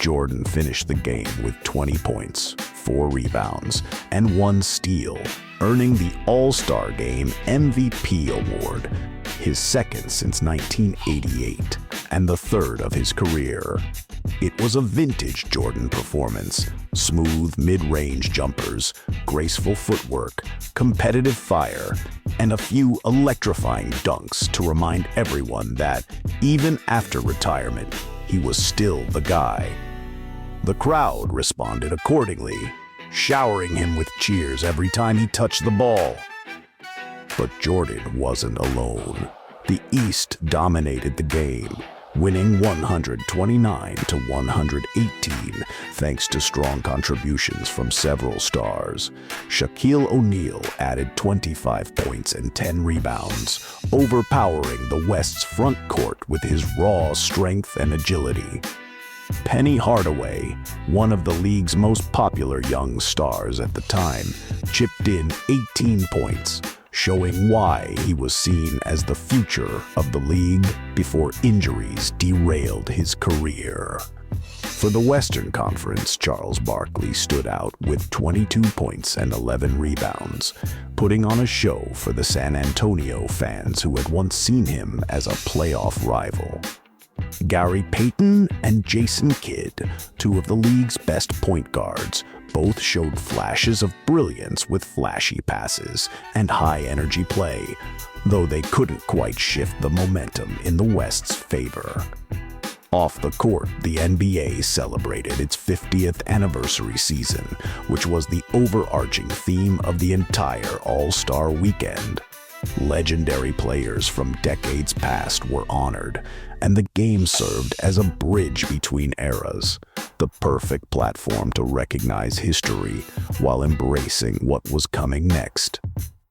Jordan finished the game with 20 points, 4 rebounds, and 1 steal, earning the All-Star Game MVP award, his second since 1988, and the third of his career. It was a vintage Jordan performance: smooth mid-range jumpers, graceful footwork, competitive fire, and a few electrifying dunks to remind everyone that, even after retirement, he was still the guy. The crowd responded accordingly, showering him with cheers every time he touched the ball. But Jordan wasn't alone. The East dominated the game, winning 129 to 118 thanks to strong contributions from several stars. Shaquille O'Neal added 25 points and 10 rebounds, overpowering the West's front court with his raw strength and agility. Penny Hardaway, one of the league's most popular young stars at the time, chipped in 18 points, showing why he was seen as the future of the league before injuries derailed his career. For the Western Conference, Charles Barkley stood out with 22 points and 11 rebounds, putting on a show for the San Antonio fans who had once seen him as a playoff rival. Gary Payton and Jason Kidd, 2 of the league's best point guards, both showed flashes of brilliance with flashy passes and high-energy play, though they couldn't quite shift the momentum in the West's favor. Off the court, the NBA celebrated its 50th anniversary season, which was the overarching theme of the entire All-Star weekend. Legendary players from decades past were honored, and the game served as a bridge between eras, the perfect platform to recognize history while embracing what was coming next.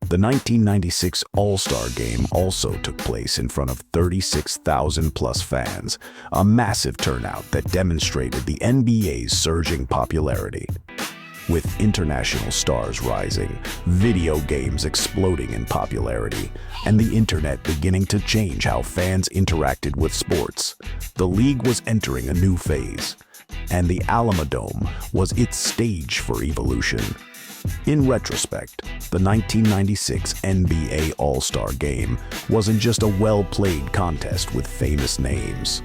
The 1996 All-Star Game also took place in front of 36,000-plus fans, a massive turnout that demonstrated the NBA's surging popularity. With international stars rising, video games exploding in popularity, and the internet beginning to change how fans interacted with sports, the league was entering a new phase, and the Alamodome was its stage for evolution. In retrospect, the 1996 NBA All-Star Game wasn't just a well-played contest with famous names.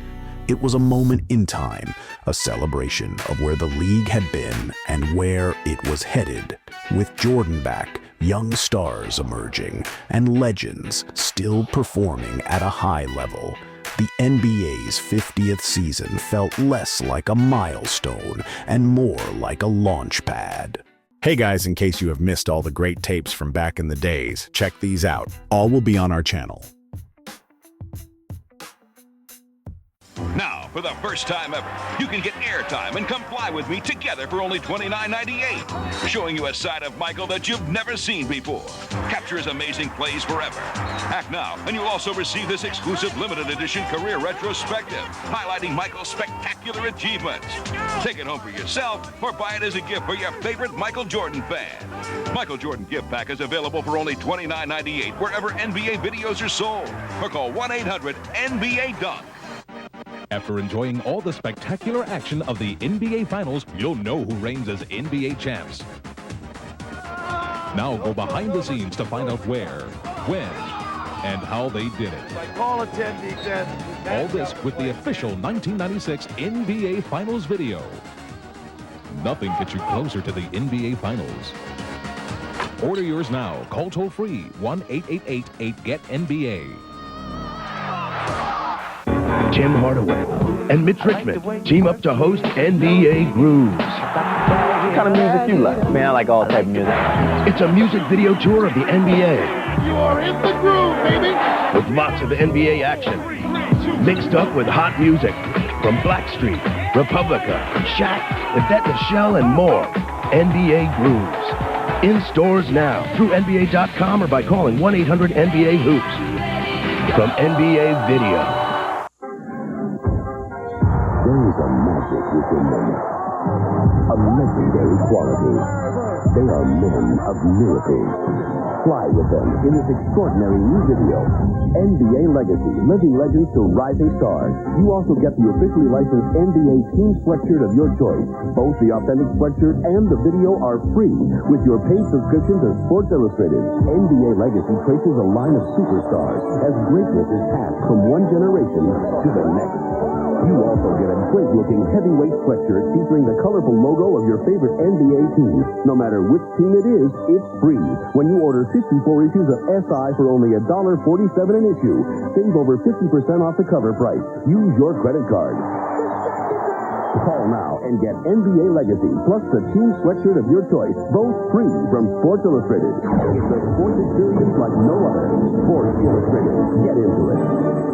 It was a moment in time, a celebration of where the league had been and where it was headed. With Jordan back, young stars emerging, and legends still performing at a high level, the NBA's 50th season felt less like a milestone and more like a launch pad. Hey guys, in case you have missed all the great tapes from back in the days, check these out. All will be on our channel. Now, for the first time ever, you can get airtime and come fly with me together for only $29.98. Showing you a side of Michael that you've never seen before. Capture his amazing plays forever. Act now, and you'll also receive this exclusive limited edition career retrospective, highlighting Michael's spectacular achievements. Take it home for yourself, or buy it as a gift for your favorite Michael Jordan fan. Michael Jordan gift pack is available for only $29.98 wherever NBA videos are sold. Or call 1-800-NBA-DUNK. After enjoying all the spectacular action of the NBA Finals, you'll know who reigns as NBA champs. Now go behind the scenes to find out where, when, and how they did it. Call a 10 defense. All this with the official 1996 NBA Finals video. Nothing gets you closer to the NBA Finals. Order yours now. Call toll-free 1-888-8-GET-NBA. Tim Hardaway and Mitch Richmond team up to host NBA Grooves. What kind of music you like? Man, I like all type of music. It's a music video tour of the NBA. You are in the groove, baby. With lots of NBA action, mixed up with hot music from Blackstreet, Republica, Shaq, Yvette Michelle, and more. NBA Grooves. In stores now through NBA.com or by calling 1-800-NBA-HOOPS. From NBA Video. There is a magic within them, a legendary quality. They are men of miracles. Fly with them in this extraordinary new video, NBA Legacy, Living Legends to Rising Stars. You also get the officially licensed NBA team sweatshirt of your choice. Both the authentic sweatshirt and the video are free with your paid subscription to Sports Illustrated. NBA Legacy traces a line of superstars as greatness is passed from one generation to the next. You also get a great-looking heavyweight sweatshirt featuring the colorful logo of your favorite NBA team. No matter which team it is, it's free. When you order 54 issues of SI for only $1.47 an issue, save over 50% off the cover price. Use your credit card. Call now and get NBA Legacy, plus the team sweatshirt of your choice, both free from Sports Illustrated. It's a sports experience like no other. Sports Illustrated. Get into it.